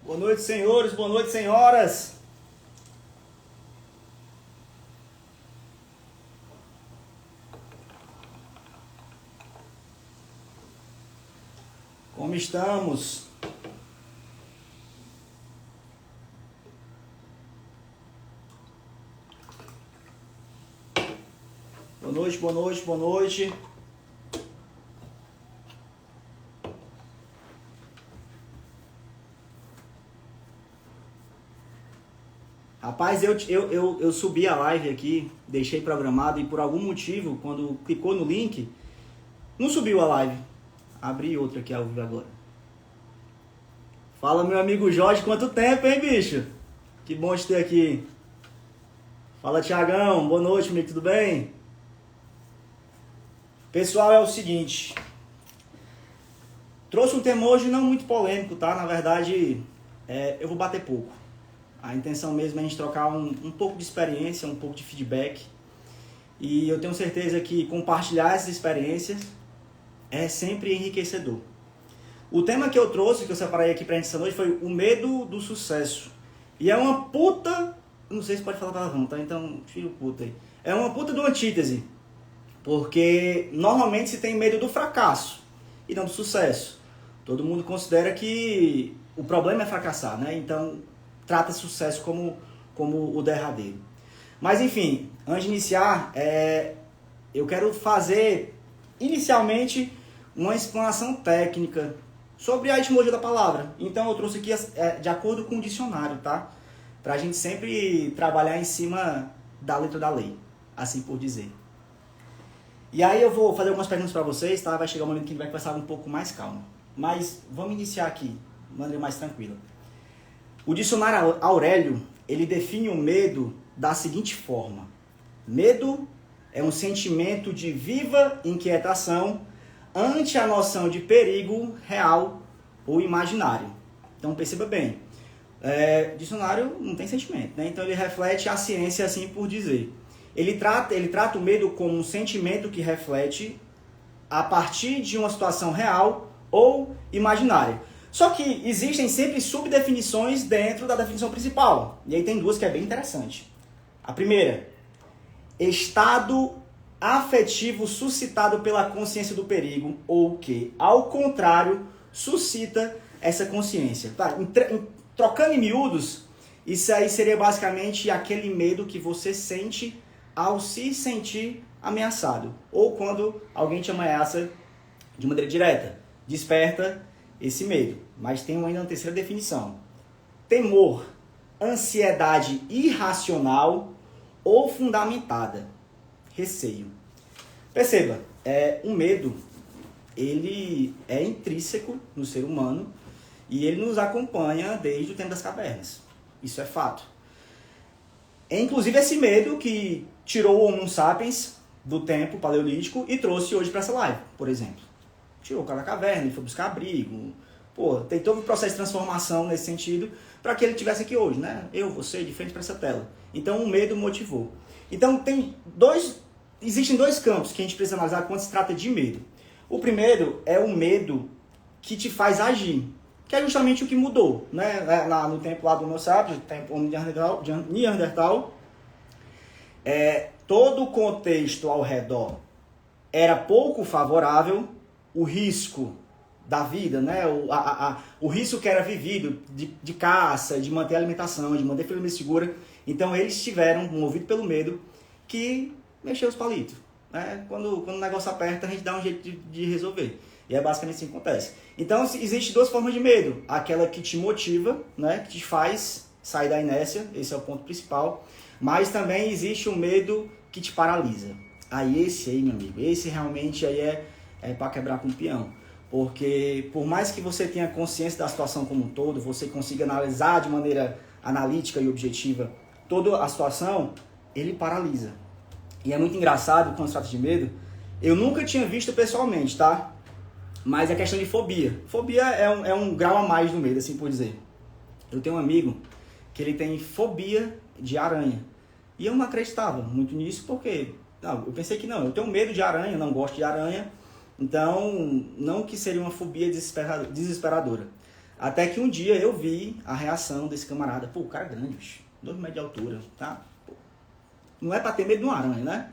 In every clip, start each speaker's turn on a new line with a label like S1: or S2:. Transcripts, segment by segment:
S1: Boa noite, senhores. Boa noite, senhoras. Como estamos? Boa noite, boa noite, boa noite. Rapaz, eu subi a live aqui, deixei programado e por algum motivo, quando clicou no link, não subiu a live. Abri outra aqui ao vivo agora. Fala, meu amigo Jorge, quanto tempo, hein, bicho? Que bom te ter aqui. Fala, Tiagão, boa noite, amigo, tudo bem? Pessoal, é o seguinte. Trouxe um tema hoje não muito polêmico, tá? Na verdade, eu vou bater pouco. A intenção mesmo é a gente trocar um pouco de experiência, um pouco de feedback. E eu tenho certeza que compartilhar essas experiências é sempre enriquecedor. O tema que eu trouxe, que eu separei aqui pra gente essa noite, foi o medo do sucesso. E é uma puta... Não sei se pode falar palavrão, tá? Então, filho puta aí. É uma puta de uma antítese. Porque normalmente se tem medo do fracasso e não do sucesso. Todo mundo considera que o problema é fracassar, né? Então, trata sucesso como o derradeiro. Mas, enfim, antes de iniciar, eu quero fazer, inicialmente, uma explanação técnica sobre a etimologia da palavra. Então, eu trouxe aqui de acordo com o dicionário, tá? Pra gente sempre trabalhar em cima da letra da lei, assim por dizer. E aí eu vou fazer algumas perguntas para vocês, tá? Vai chegar um momento que a gente vai conversar um pouco mais calmo. Mas vamos iniciar aqui, de maneira mais tranquila. O dicionário Aurélio, ele define o medo da seguinte forma. Medo é um sentimento de viva inquietação ante a noção de perigo real ou imaginário. Então perceba bem, dicionário não tem sentimento, né? Então ele reflete a ciência, assim por dizer. Ele trata o medo como um sentimento que reflete a partir de uma situação real ou imaginária. Só que existem sempre subdefinições dentro da definição principal. E aí tem duas que é bem interessante. A primeira, estado afetivo suscitado pela consciência do perigo ou que, ao contrário, suscita essa consciência. Tá, trocando em miúdos, isso aí seria basicamente aquele medo que você sente ao se sentir ameaçado. Ou quando alguém te ameaça de maneira direta. Desperta esse medo. Mas tem ainda uma terceira definição. Temor, ansiedade irracional ou fundamentada. Receio. Perceba, o medo, ele é intrínseco no ser humano e ele nos acompanha desde o tempo das cavernas. Isso é fato. É inclusive esse medo que tirou o Homo sapiens do tempo paleolítico e trouxe hoje para essa live, por exemplo. Tirou o cara da caverna, ele foi buscar abrigo. Pô, tem todo o processo de transformação nesse sentido para que ele estivesse aqui hoje, né? Eu, você, de frente para essa tela. Então o medo motivou. Então existem dois campos que a gente precisa analisar quando se trata de medo. O primeiro é o medo que te faz agir, que é justamente o que mudou, né? No tempo lá do Homo sapiens, no tempo de Neandertal, todo o contexto ao redor era pouco favorável, o risco da vida, né? O risco que era vivido de caça, de manter a alimentação, de manter a família segura. Então eles tiveram, movido pelo medo, que mexer os palitos. Né? Quando o negócio aperta, a gente dá um jeito de resolver. E é basicamente assim que acontece. Então existem duas formas de medo. Aquela que te motiva, né? Que te faz sair da inércia, esse é o ponto principal. Mas também existe um medo que te paralisa. Aí esse aí, meu amigo, esse realmente aí é para quebrar com o peão. Porque por mais que você tenha consciência da situação como um todo, você consiga analisar de maneira analítica e objetiva toda a situação, ele paralisa. E é muito engraçado quando se trata de medo. Eu nunca tinha visto pessoalmente, tá? Mas é questão de fobia. Fobia é um grau a mais do medo, assim por dizer. Eu tenho um amigo que ele tem fobia de aranha. E eu não acreditava muito nisso porque... Não, eu pensei que não, eu tenho medo de aranha, não gosto de aranha. Então, não que seria uma fobia desesperadora. Até que um dia eu vi a reação desse camarada. Pô, o cara é grande, bicho. 2 metros de altura, tá? Pô, não é pra ter medo de uma aranha, né?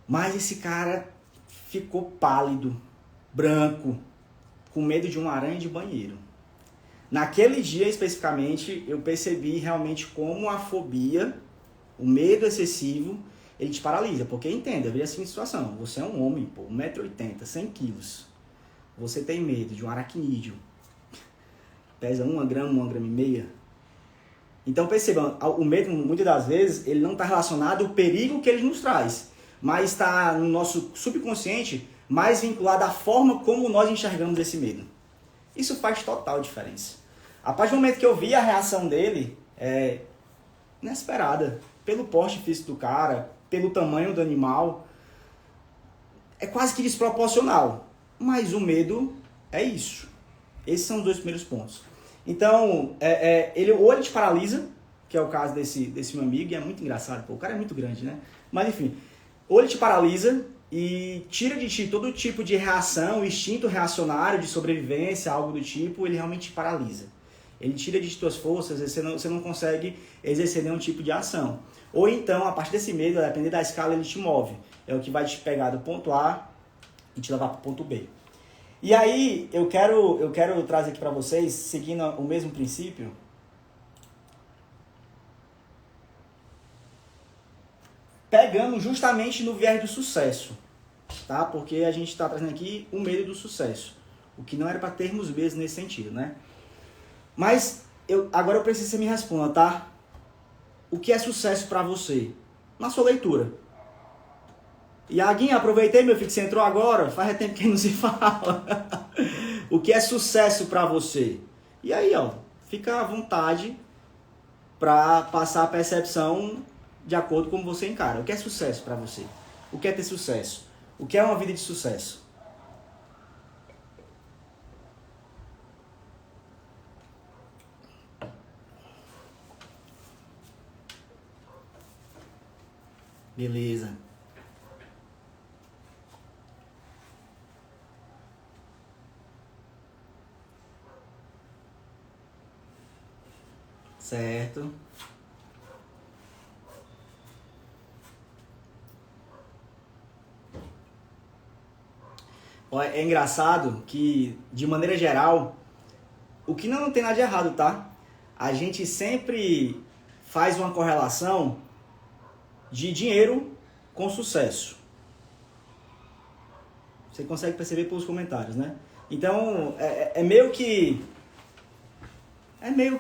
S1: Mas esse cara ficou pálido, branco, com medo de uma aranha de banheiro. Naquele dia, especificamente, eu percebi realmente como a fobia, o medo excessivo, ele te paralisa. Porque, entenda, veja assim a situação. Você é um homem, pô, 1,80 m, 100 quilos. Você tem medo de um aracnídeo. Pesa 1 grama, 1,5 grama. Então, percebam, o medo, muitas das vezes, ele não está relacionado ao perigo que ele nos traz. Mas está no nosso subconsciente mais vinculado à forma como nós enxergamos esse medo. Isso faz total diferença. A partir do momento que eu vi a reação dele, inesperada, pelo porte físico do cara, pelo tamanho do animal, é quase que desproporcional. Mas o medo é isso. Esses são os 2 primeiros pontos. Então, ou ele te paralisa, que é o caso desse meu amigo, e é muito engraçado, pô, o cara é muito grande, né? Mas enfim, ou ele te paralisa e tira de ti todo tipo de reação, instinto reacionário de sobrevivência, algo do tipo, ele realmente te paralisa. Ele tira de ti tuas forças, você não consegue exercer nenhum tipo de ação. Ou então, a partir desse medo, a depender da escala, ele te move. É o que vai te pegar do ponto A e te levar para o ponto B. E aí, eu quero trazer aqui para vocês, seguindo o mesmo princípio, pegando justamente no viés do sucesso, tá? Porque a gente está trazendo aqui o medo do sucesso, o que não era para termos medo nesse sentido, né? Mas agora eu preciso que você me responda, tá? O que é sucesso para você? Na sua leitura. Iaguinho, aproveitei, meu filho, que você entrou agora, faz tempo que não se fala. O que é sucesso para você? E aí, ó, fica à vontade para passar a percepção de acordo com como você encara. O que é sucesso para você? O que é ter sucesso? O que é uma vida de sucesso? Beleza. Certo. É engraçado que, de maneira geral, o que não tem nada de errado, tá? A gente sempre faz uma correlação de dinheiro com sucesso. Você consegue perceber pelos comentários, né? Então, é meio que... É meio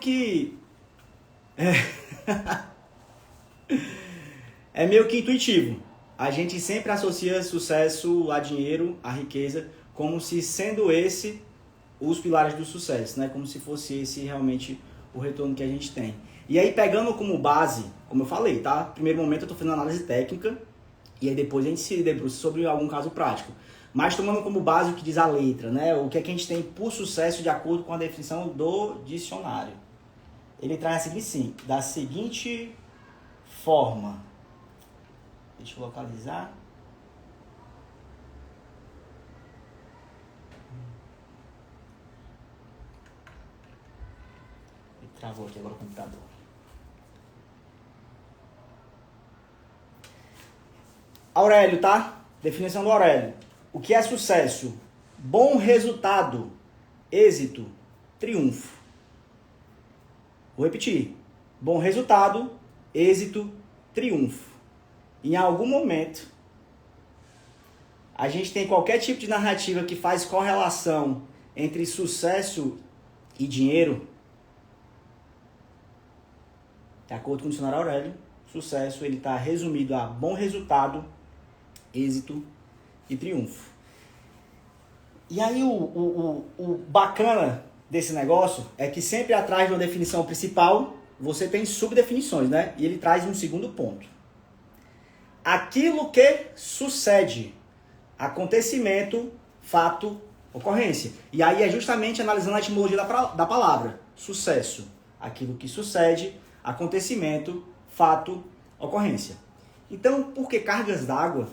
S1: que intuitivo. A gente sempre associa sucesso a dinheiro, a riqueza, como se sendo esse os pilares do sucesso, né? Como se fosse esse realmente o retorno que a gente tem. E aí, pegando como base, como eu falei, tá? Primeiro momento eu tô fazendo análise técnica, e aí depois a gente se debruça sobre algum caso prático. Mas tomando como base o que diz a letra, né? O que é que a gente tem por sucesso de acordo com a definição do dicionário. Ele traz da seguinte forma. Deixa eu localizar. Ele travou aqui agora o computador. Aurélio, tá? Definição do Aurélio. O que é sucesso? Bom resultado, êxito, triunfo. Vou repetir. Bom resultado, êxito, triunfo. Em algum momento, a gente tem qualquer tipo de narrativa que faz correlação entre sucesso e dinheiro. De acordo com o dicionário Aurélio, sucesso ele está resumido a bom resultado, êxito e triunfo. E aí o bacana desse negócio é que sempre atrás de uma definição principal, você tem subdefinições, né? E ele traz um segundo ponto. Aquilo que sucede. Acontecimento, fato, ocorrência. E aí é justamente analisando a etimologia da palavra. Sucesso. Aquilo que sucede, acontecimento, fato, ocorrência. Então, por que cargas d'água?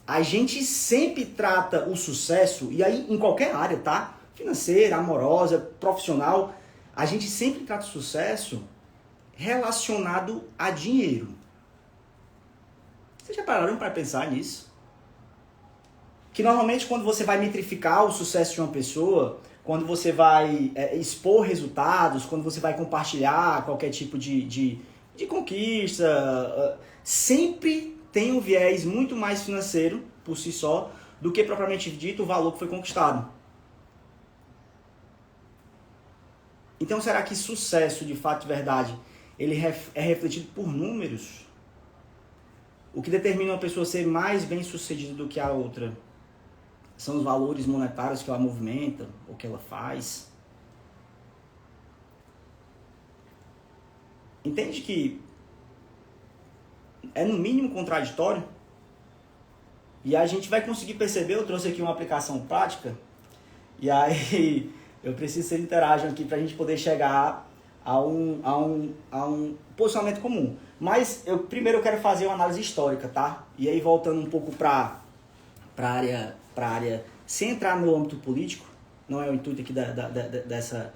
S1: A gente sempre trata o sucesso, e aí em qualquer área, tá? financeira, amorosa, profissional, a gente sempre trata o sucesso relacionado a dinheiro. Vocês já pararam para pensar nisso? Que normalmente quando você vai metrificar o sucesso de uma pessoa, quando você vai expor resultados, quando você vai compartilhar qualquer tipo de conquista, sempre tem um viés muito mais financeiro por si só do que propriamente dito o valor que foi conquistado. Então será que sucesso, de fato, de verdade, ele é refletido por números? O que determina uma pessoa ser mais bem sucedida do que a outra são os valores monetários que ela movimenta ou que ela faz. Entende que é no mínimo contraditório? E a gente vai conseguir perceber, eu trouxe aqui uma aplicação prática, e aí eu preciso que vocês interajam aqui para a gente poder chegar a um posicionamento comum. Mas primeiro eu quero fazer uma análise histórica, tá? E aí voltando um pouco para a área, sem entrar no âmbito político, não é o intuito aqui dessa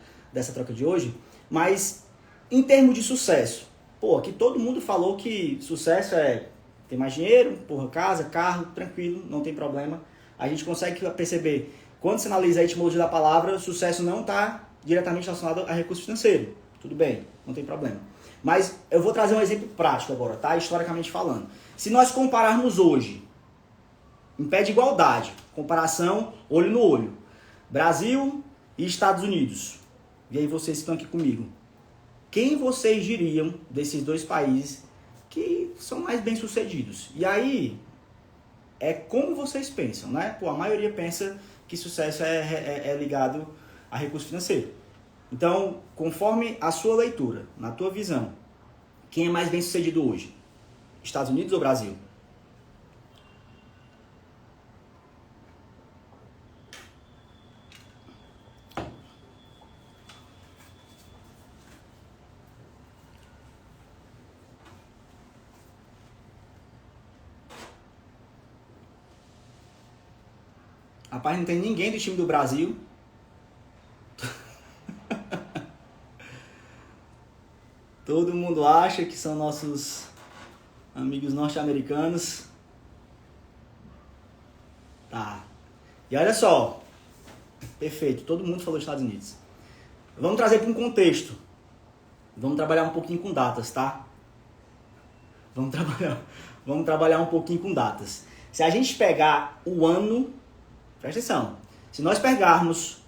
S1: troca de hoje, mas em termos de sucesso. Pô, aqui todo mundo falou que sucesso é ter mais dinheiro, porra, casa, carro, tranquilo, não tem problema. A gente consegue perceber, quando você analisa a etimologia da palavra, o sucesso não está diretamente relacionado a recurso financeiro. Tudo bem, não tem problema. Mas eu vou trazer um exemplo prático agora, tá? Historicamente falando. Se nós compararmos hoje, em pé de igualdade, comparação olho no olho, Brasil e Estados Unidos, e aí vocês estão aqui comigo, quem vocês diriam desses dois países que são mais bem-sucedidos? E aí, é como vocês pensam, né? Pô, a maioria pensa que sucesso é ligado a recurso financeiro. Então, conforme a sua leitura, na tua visão, quem é mais bem-sucedido hoje? Estados Unidos ou Brasil? Rapaz, não tem ninguém do time do Brasil. Todo mundo acha que são nossos amigos norte-americanos. Tá. E olha só. Perfeito, todo mundo falou Estados Unidos. Vamos trazer para um contexto. Vamos trabalhar um pouquinho com datas, tá? Vamos trabalhar um pouquinho com datas. Se a gente pegar o ano, presta atenção, se nós pegarmos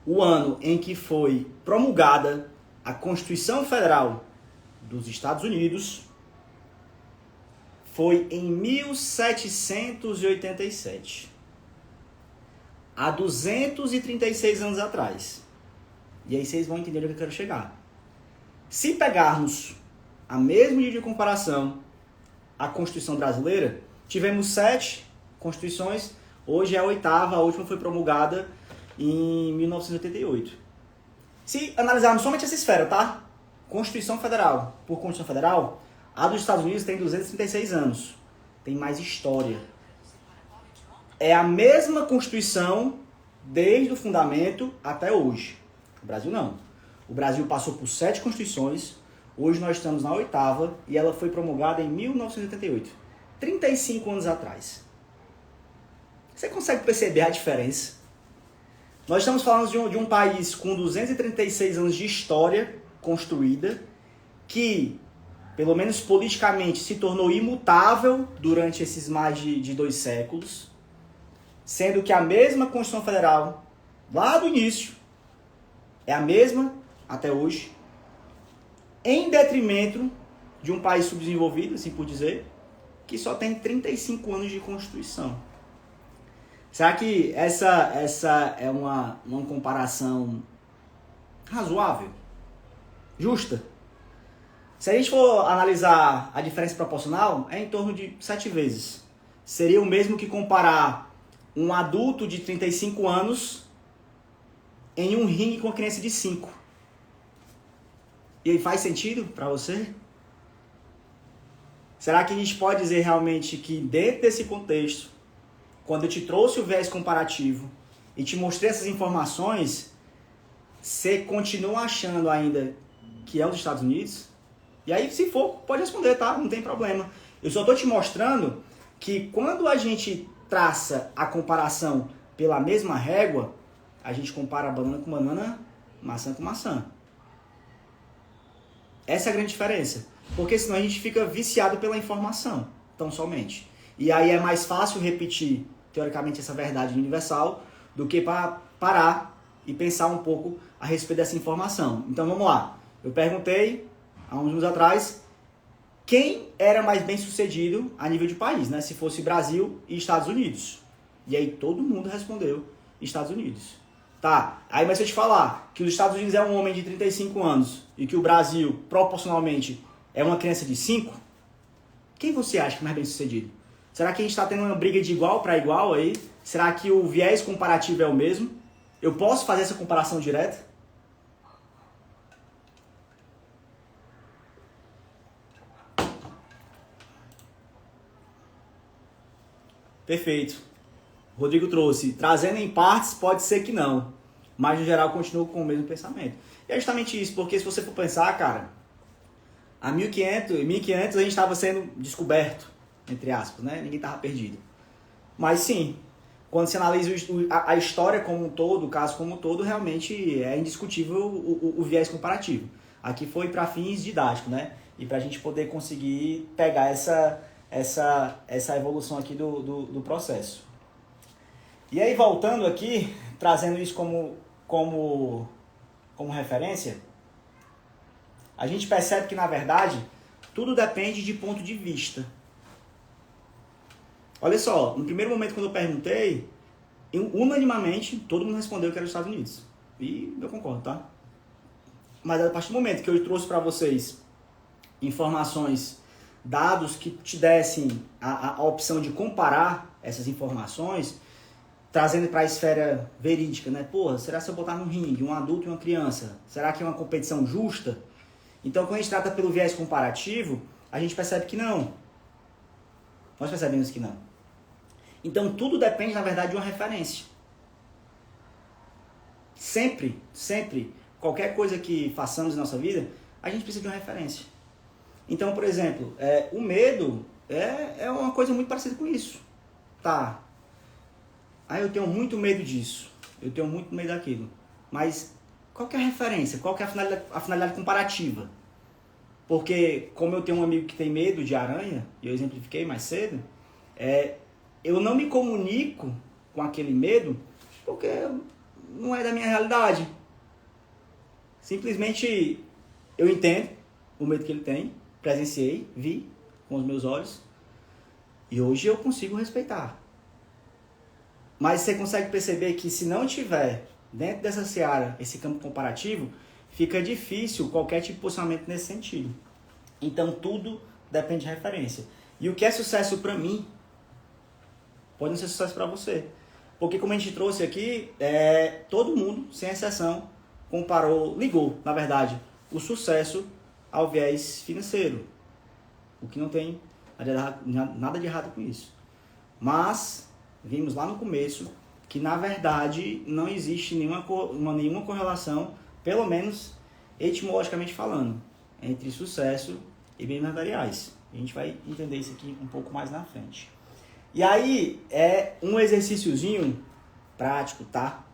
S1: o ano em que foi promulgada a Constituição Federal dos Estados Unidos, foi em 1787. Há 236 anos atrás. E aí vocês vão entender onde eu quero chegar. Se pegarmos a mesma medida de comparação, a Constituição brasileira, tivemos 7 constituições, hoje é a 8ª, a última foi promulgada em 1988. Se analisarmos somente essa esfera, tá? Constituição Federal, por Constituição Federal, a dos Estados Unidos tem 236 anos. Tem mais história. É a mesma Constituição desde o fundamento até hoje. O Brasil não. O Brasil passou por 7 constituições, hoje nós estamos na 8ª e ela foi promulgada em 1988. 35 anos atrás. Você consegue perceber a diferença? Nós estamos falando de um país com 236 anos de história construída, que, pelo menos politicamente, se tornou imutável durante esses mais de 2 séculos, sendo que a mesma Constituição Federal, lá do início, é a mesma até hoje, em detrimento de um país subdesenvolvido, assim por dizer, que só tem 35 anos de Constituição. Será que essa é uma comparação razoável? Justa? Se a gente for analisar a diferença proporcional, é em torno de 7 vezes. Seria o mesmo que comparar um adulto de 35 anos em um ringue com uma criança de 5. E aí faz sentido para você? Será que a gente pode dizer realmente que dentro desse contexto, quando eu te trouxe o viés comparativo, e te mostrei essas informações, você continua achando ainda que é os Estados Unidos? E aí, se for, pode responder, tá? Não tem problema. Eu só estou te mostrando que quando a gente traça a comparação pela mesma régua, a gente compara banana com banana, maçã com maçã. Essa é a grande diferença. Porque senão a gente fica viciado pela informação, tão somente. E aí é mais fácil repetir, teoricamente, essa verdade universal do que para parar e pensar um pouco a respeito dessa informação. Então vamos lá. Eu perguntei, há uns anos atrás, quem era mais bem sucedido a nível de país, né? Se fosse Brasil e Estados Unidos. E aí todo mundo respondeu Estados Unidos. Tá, aí mas se eu te falar que os Estados Unidos é um homem de 35 anos e que o Brasil, proporcionalmente, é uma criança de 5, quem você acha que é mais bem sucedido? Será que a gente está tendo uma briga de igual para igual aí? Será que o viés comparativo é o mesmo? Eu posso fazer essa comparação direta? Perfeito. Rodrigo trouxe. Trazendo em partes, pode ser que não. Mas, no geral, continuo com o mesmo pensamento. E é justamente isso, porque se você for pensar, cara, há 1500 a gente estava sendo descoberto, entre aspas, né? Ninguém estava perdido. Mas, sim, quando você analisa a história como um todo, o caso como um todo, realmente é indiscutível o viés comparativo. Aqui foi para fins didáticos, né? E para a gente poder conseguir pegar essa evolução aqui do processo. E aí, voltando aqui, trazendo isso como referência, a gente percebe que, na verdade, tudo depende de ponto de vista. Olha só, no primeiro momento, quando eu perguntei, unanimamente, todo mundo respondeu que era os Estados Unidos. E eu concordo, tá? Mas a partir do momento que eu trouxe para vocês informações, dados que te dessem a opção de comparar essas informações, trazendo para a esfera verídica, né? Porra, será que se eu botar num ringue um adulto e uma criança, será que é uma competição justa? Então, quando a gente trata pelo viés comparativo, a gente percebe que não. Nós percebemos que não. Então, tudo depende, na verdade, de uma referência. Sempre, qualquer coisa que façamos na nossa vida, a gente precisa de uma referência. Então, por exemplo, o medo é uma coisa muito parecida com isso. Tá. Eu tenho muito medo disso. Eu tenho muito medo daquilo. Mas qual que é a referência? Qual que é a finalidade comparativa? Porque, como eu tenho um amigo que tem medo de aranha, e eu exemplifiquei mais cedo, eu não me comunico com aquele medo porque não é da minha realidade. Simplesmente eu entendo o medo que ele tem, presenciei, vi com os meus olhos, e hoje eu consigo respeitar. Mas você consegue perceber que se não tiver dentro dessa seara esse campo comparativo, fica difícil qualquer tipo de posicionamento nesse sentido. Então tudo depende de referência. E o que é sucesso para mim, pode não ser sucesso para você. Porque como a gente trouxe aqui, todo mundo, sem exceção, ligou, na verdade, o sucesso ao viés financeiro. O que não tem nada de errado com isso. Mas vimos lá no começo que, na verdade, não existe nenhuma correlação, pelo menos etimologicamente falando, entre sucesso e bens materiais. A gente vai entender isso aqui um pouco mais na frente. E aí, é um exercíciozinho prático, tá?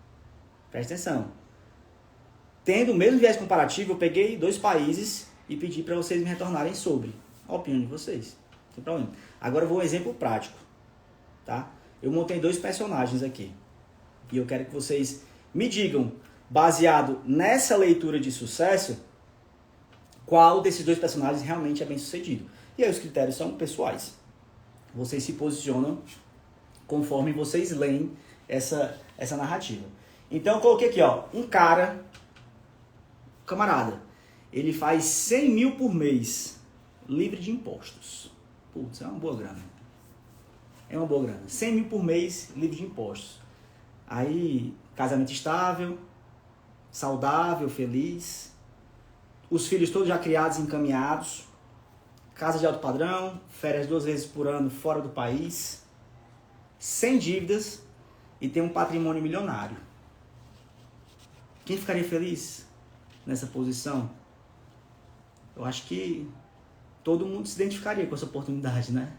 S1: Presta atenção. Tendo o mesmo viés comparativo, eu peguei 2 países e pedi para vocês me retornarem sobre a opinião de vocês. Sem problema. Agora eu vou um exemplo prático, tá? Eu montei 2 personagens aqui. E eu quero que vocês me digam, baseado nessa leitura de sucesso, qual desses 2 personagens realmente é bem sucedido. E aí os critérios são pessoais. Vocês se posicionam conforme vocês leem essa narrativa. Então eu coloquei aqui, ó, um camarada, ele faz 100 mil por mês, livre de impostos. Putz, é uma boa grana. 100 mil por mês, livre de impostos. Aí, casamento estável, saudável, feliz. Os filhos todos já criados e encaminhados. Casa de alto padrão, férias 2 vezes por ano fora do país. Sem dívidas. e tem um patrimônio milionário. Quem ficaria feliz nessa posição? Eu acho que todo mundo se identificaria com essa oportunidade, né?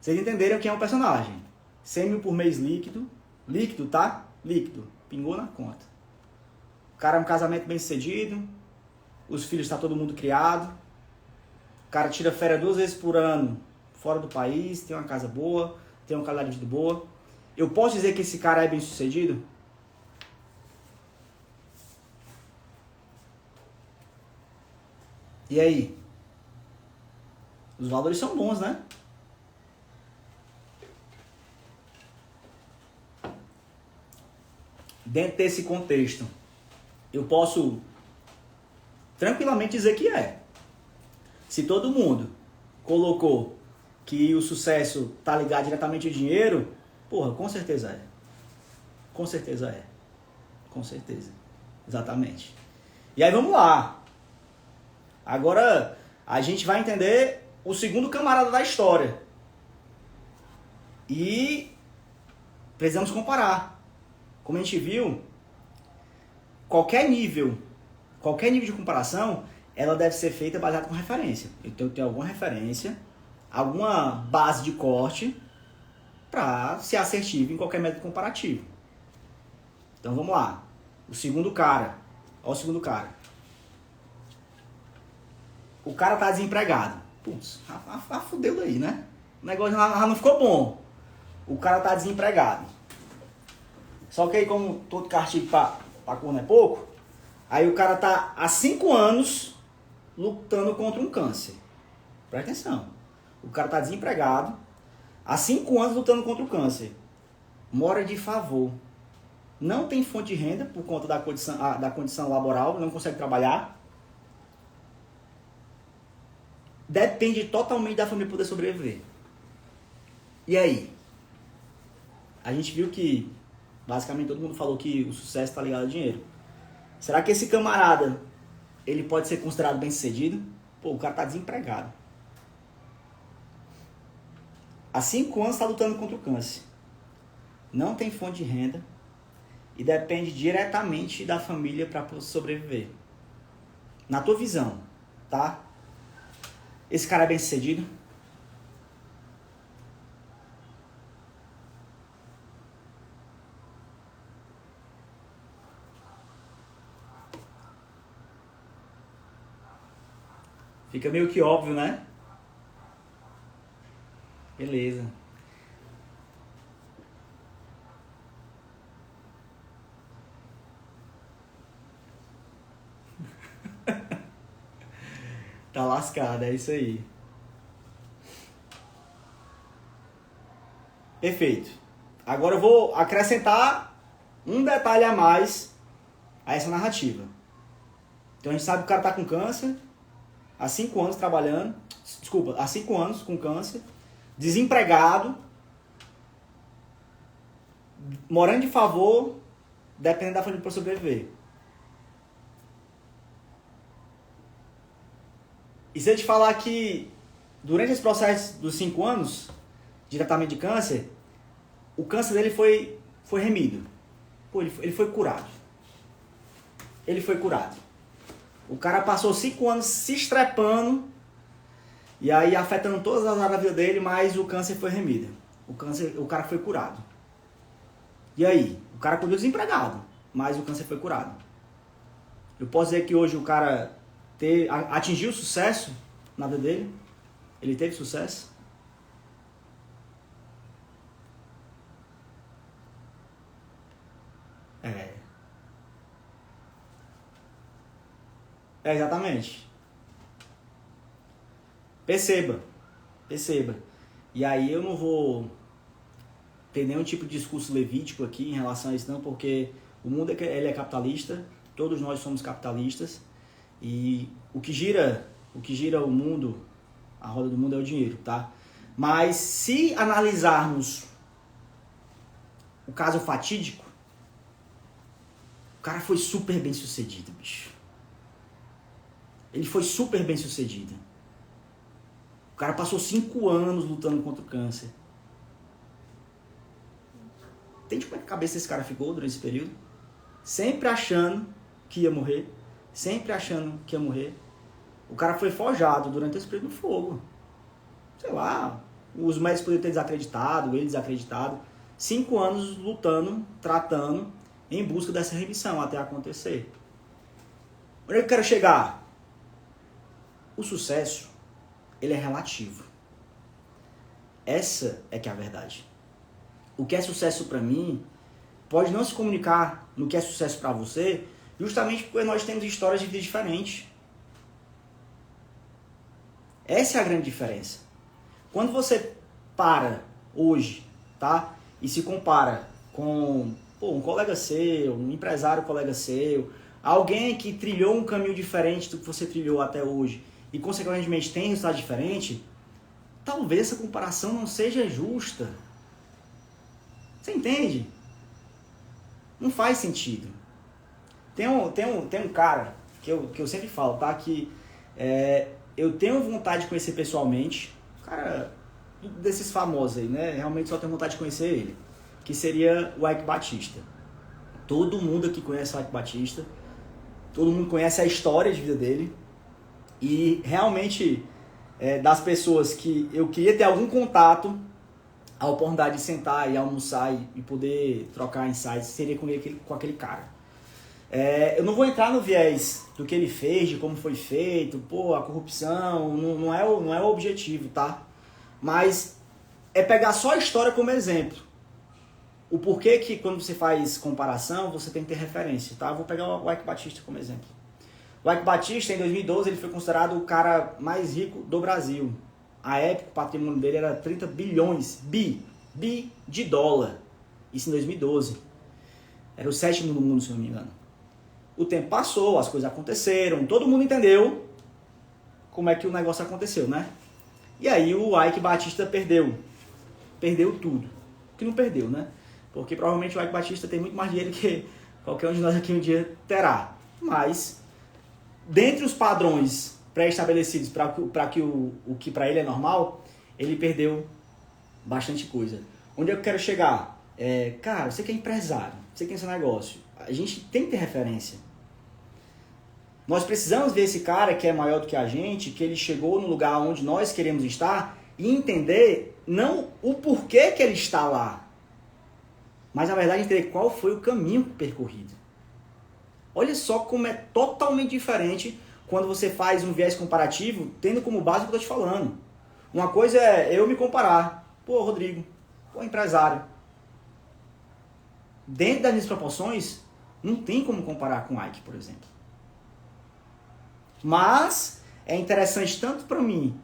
S1: Vocês entenderam quem é o personagem. 100 mil por mês líquido. Líquido, tá? Líquido. Pingou na conta. O cara é um casamento bem sucedido. Os filhos estão todo mundo criado. O cara tira férias 2 vezes por ano fora do país. Tem uma casa boa. Tem uma qualidade de vida boa. Eu posso dizer que esse cara é bem sucedido? E aí? Os valores são bons, né? Dentro desse contexto, eu posso tranquilamente dizer que é. Se todo mundo colocou que o sucesso tá ligado diretamente ao dinheiro, porra, com certeza é. Com certeza é. Com certeza. Exatamente. E aí vamos lá. Agora a gente vai entender o segundo camarada da história. E precisamos comparar. Como a gente viu, qualquer nível de comparação, ela deve ser feita baseada com referência. Então eu tenho alguma referência, alguma base de corte para ser assertivo em qualquer método comparativo. Então vamos lá. O segundo cara. Olha o segundo cara. O cara tá desempregado. Putz, fudeu daí, né? O negócio já não ficou bom. O cara tá desempregado. Só que aí, como todo castigo pra corno é pouco, aí o cara tá há 5 anos lutando contra um câncer. Presta atenção. O cara tá desempregado, há 5 anos lutando contra o câncer. Mora de favor. Não tem fonte de renda por conta da condição laboral, não consegue trabalhar. Depende totalmente da família poder sobreviver. E aí? A gente viu que basicamente todo mundo falou que o sucesso está ligado ao dinheiro. Será que esse camarada, ele pode ser considerado bem sucedido? Pô, o cara tá desempregado. Há 5 anos está lutando contra o câncer. Não tem fonte de renda. E depende diretamente da família para sobreviver. Na tua visão, tá? Esse cara é bem sucedido? Fica meio que óbvio, né? Beleza. Tá lascado, é isso aí. Perfeito. Agora eu vou acrescentar um detalhe a mais a essa narrativa. Então a gente sabe que o cara tá com câncer, há 5 anos trabalhando, há 5 anos com câncer, desempregado, morando de favor, dependendo da família para sobreviver. E se eu te falar que durante esse processo dos 5 anos de tratamento de câncer, o câncer dele foi remido. Pô, ele foi curado. Ele foi curado. O cara passou 5 anos se estrepando e aí afetando todas as áreas da vida dele, mas o câncer foi remido. O cara foi curado. E aí? O cara continuou desempregado, mas o câncer foi curado. Eu posso dizer que hoje o cara atingiu o sucesso na vida dele? Ele teve sucesso? Exatamente. Perceba. E aí eu não vou ter nenhum tipo de discurso levítico aqui em relação a isso não, porque o mundo ele é capitalista, todos nós somos capitalistas e o que gira o mundo, a roda do mundo é o dinheiro, tá? Mas se analisarmos o caso fatídico, o cara foi super bem sucedido, bicho. Ele foi super bem sucedido. O cara passou 5 anos lutando contra o câncer. Entende como é que a cabeça desse cara ficou durante esse período? Sempre achando que ia morrer. Sempre achando que ia morrer. O cara foi forjado durante esse período no fogo. Sei lá, os médicos poderiam ter desacreditado, ele desacreditado. 5 anos lutando, tratando, em busca dessa remissão até acontecer. Onde é que eu quero chegar? O sucesso, ele é relativo. Essa é que é a verdade. O que é sucesso para mim pode não se comunicar no que é sucesso para você, justamente porque nós temos histórias de vida diferentes. Essa é a grande diferença. Quando você para hoje, tá? E se compara com um colega seu, um empresário colega seu, alguém que trilhou um caminho diferente do que você trilhou até hoje e consequentemente tem resultado diferente, talvez essa comparação não seja justa. Você entende? Não faz sentido. Tem um cara que eu sempre falo, tá? Que eu tenho vontade de conhecer pessoalmente. Cara, desses famosos aí, né? Realmente só tenho vontade de conhecer ele. Que seria o Ike Batista. Todo mundo aqui conhece o Ike Batista. Todo mundo conhece a história de vida dele. E realmente, das pessoas que eu queria ter algum contato, a oportunidade de sentar e almoçar e poder trocar insights seria com aquele cara. Eu não vou entrar no viés do que ele fez, de como foi feito, a corrupção, não é o objetivo, tá? Mas é pegar só a história como exemplo. O porquê que quando você faz comparação, você tem que ter referência, tá? Eu vou pegar o Ike Batista como exemplo. O Ike Batista, em 2012, ele foi considerado o cara mais rico do Brasil. À época, o patrimônio dele era 30 bilhões, de dólar. Isso em 2012. Era o 7º no mundo, se não me engano. O tempo passou, as coisas aconteceram, todo mundo entendeu como é que o negócio aconteceu, né? E aí o Ike Batista perdeu tudo. Que não perdeu, né? Porque provavelmente o Ike Batista tem muito mais dinheiro que qualquer um de nós aqui um dia terá. Mas, dentre os padrões pré-estabelecidos para que o que para ele é normal, ele perdeu bastante coisa. Onde é que eu quero chegar? Cara, você que é empresário, você que tem seu negócio, a gente tem que ter referência. Nós precisamos ver esse cara que é maior do que a gente, que ele chegou no lugar onde nós queremos estar e entender não o porquê que ele está lá, mas na verdade entender qual foi o caminho percorrido. Olha só como é totalmente diferente quando você faz um viés comparativo, tendo como base o que eu estou te falando. Uma coisa é eu me comparar. Rodrigo, empresário. Dentro das minhas proporções, não tem como comparar com o Ike, por exemplo. Mas é interessante tanto para mim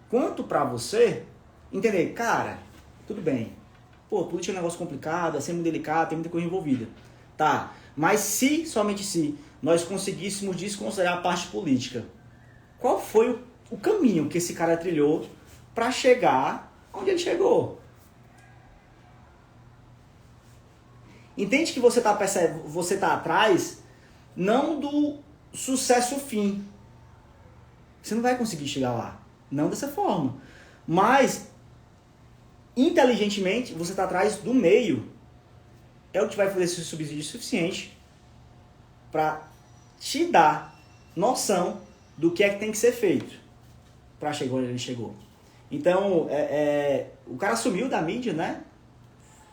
S1: quanto para você entender, cara, tudo bem. Política é um negócio complicado, é sempre delicado, tem muita coisa envolvida. Tá, mas somente se, nós conseguíssemos desconsiderar a parte política, qual foi o caminho que esse cara trilhou para chegar onde ele chegou? Entende que você tá atrás não do sucesso fim. Você não vai conseguir chegar lá. Não dessa forma. Mas, inteligentemente, você está atrás do meio. É o que vai fazer esse subsídio suficiente para te dar noção do que é que tem que ser feito para chegar onde ele chegou. Então, o cara sumiu da mídia, né?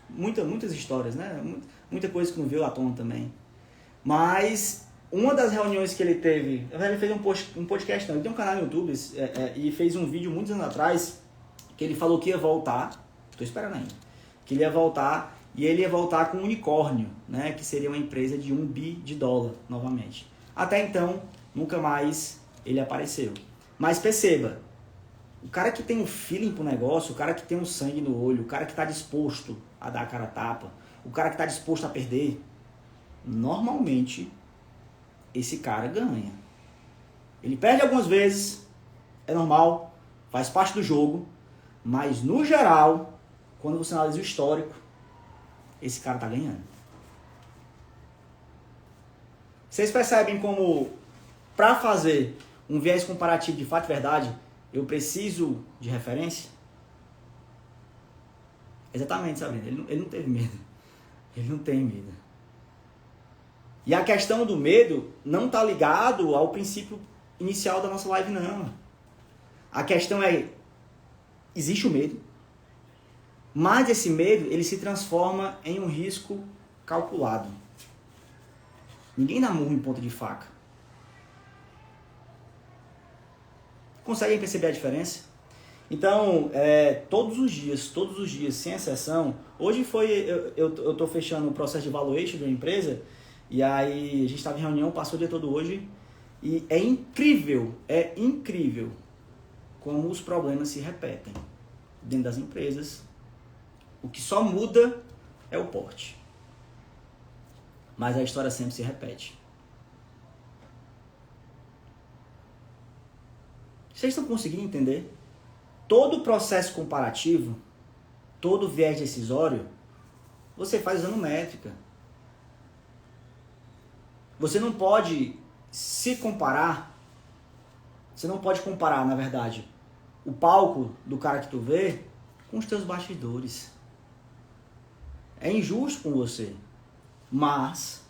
S1: Muitas histórias, né? Muita coisa que não veio à tona também. Mas uma das reuniões que ele teve, ele fez um podcast, não, ele tem um canal no YouTube e fez um vídeo muitos anos atrás que ele falou que ia voltar, estou esperando ainda, que ele ia voltar e ele ia voltar com um unicórnio, né? Que seria uma empresa de $1 bi novamente. Até então, nunca mais ele apareceu. Mas perceba, o cara que tem um feeling pro negócio, o cara que tem um sangue no olho, o cara que está disposto a dar a cara a tapa, o cara que está disposto a perder, normalmente esse cara ganha. Ele perde algumas vezes, é normal, faz parte do jogo, mas no geral, quando você analisa o histórico, esse cara está ganhando. Vocês percebem como, para fazer um viés comparativo de fato e verdade, eu preciso de referência? Exatamente, Sabrina. Ele não teve medo. Ele não tem medo. E a questão do medo não está ligado ao princípio inicial da nossa live, não. A questão é, existe o medo, mas esse medo ele se transforma em um risco calculado. Ninguém dá murro em ponta de faca. Conseguem perceber a diferença? Então, todos os dias, sem exceção, hoje eu estou fechando o processo de valuation de uma empresa, e aí a gente estava em reunião, passou o dia todo hoje, e é incrível como os problemas se repetem dentro das empresas. O que só muda é o porte. Mas a história sempre se repete. Vocês estão conseguindo entender? Todo o processo comparativo, todo viés decisório, você faz usando métrica. Você não pode se comparar, você não pode comparar, na verdade, o palco do cara que tu vê com os teus bastidores. É injusto com você, mas,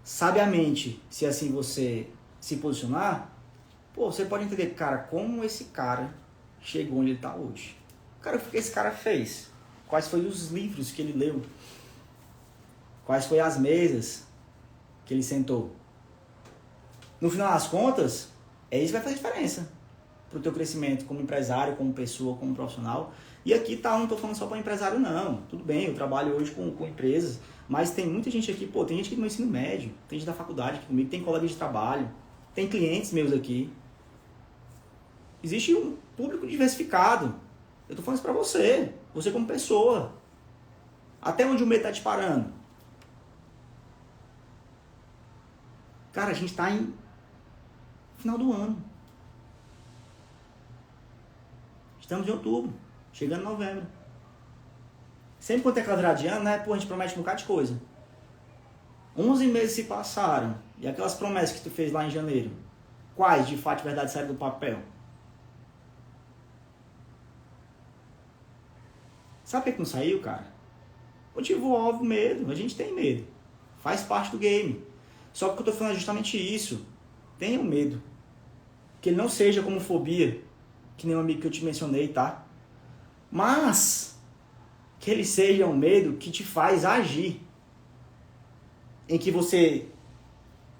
S1: sabiamente, se assim você se posicionar, pô, você pode entender, cara, como esse cara chegou onde ele está hoje. Cara, o que esse cara fez? Quais foram os livros que ele leu? Quais foram as mesas que ele sentou? No final das contas, é isso que vai fazer diferença para o teu crescimento como empresário, como pessoa, como profissional. E aqui tá, não estou falando só para empresário, não. Tudo bem, eu trabalho hoje com empresas, mas tem muita gente aqui, pô, tem gente aqui no ensino médio, tem gente da faculdade aqui comigo, tem colegas de trabalho, tem clientes meus aqui. Existe um público diversificado. Eu estou falando isso para você como pessoa. Até onde o medo está te parando? Cara, a gente está em final do ano. Estamos em outubro, chegando em novembro. Sempre quando é cadeira de ano, né? Pô, a gente promete um bocado de coisa. 11 meses se passaram. E aquelas promessas que tu fez lá em janeiro, quais de fato de verdade saíram do papel? Sabe por que não saiu, cara? Motivo óbvio, medo. A gente tem medo. Faz parte do game. Só que o que eu tô falando é justamente isso. Tenha um medo. Que ele não seja como fobia, que nem o amigo que eu te mencionei, tá? Mas que ele seja um medo que te faz agir. Em que você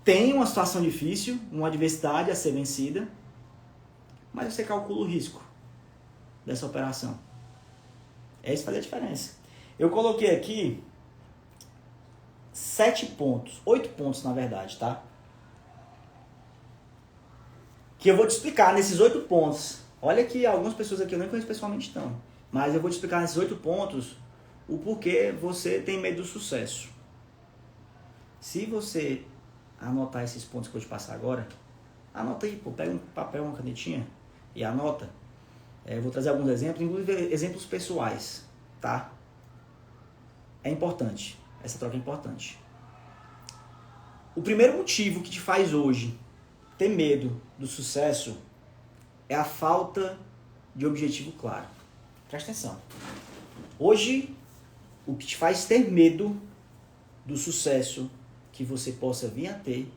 S1: tem uma situação difícil, uma adversidade a ser vencida, mas você calcula o risco dessa operação. É isso que faz a diferença. Eu coloquei aqui 7 pontos, 8 pontos na verdade, tá? Que eu vou te explicar nesses 8 pontos. Olha que algumas pessoas aqui eu nem conheço pessoalmente não, mas eu vou te explicar nesses 8 pontos o porquê você tem medo do sucesso. Se você anotar esses pontos que eu vou te passar agora, anota aí, pô, pega um papel, uma canetinha e anota. Eu vou trazer alguns exemplos, inclusive exemplos pessoais, tá? É importante, essa troca é importante. O primeiro motivo que te faz hoje ter medo do sucesso é a falta de objetivo claro. Presta atenção. Hoje, o que te faz ter medo do sucesso que você possa vir a ter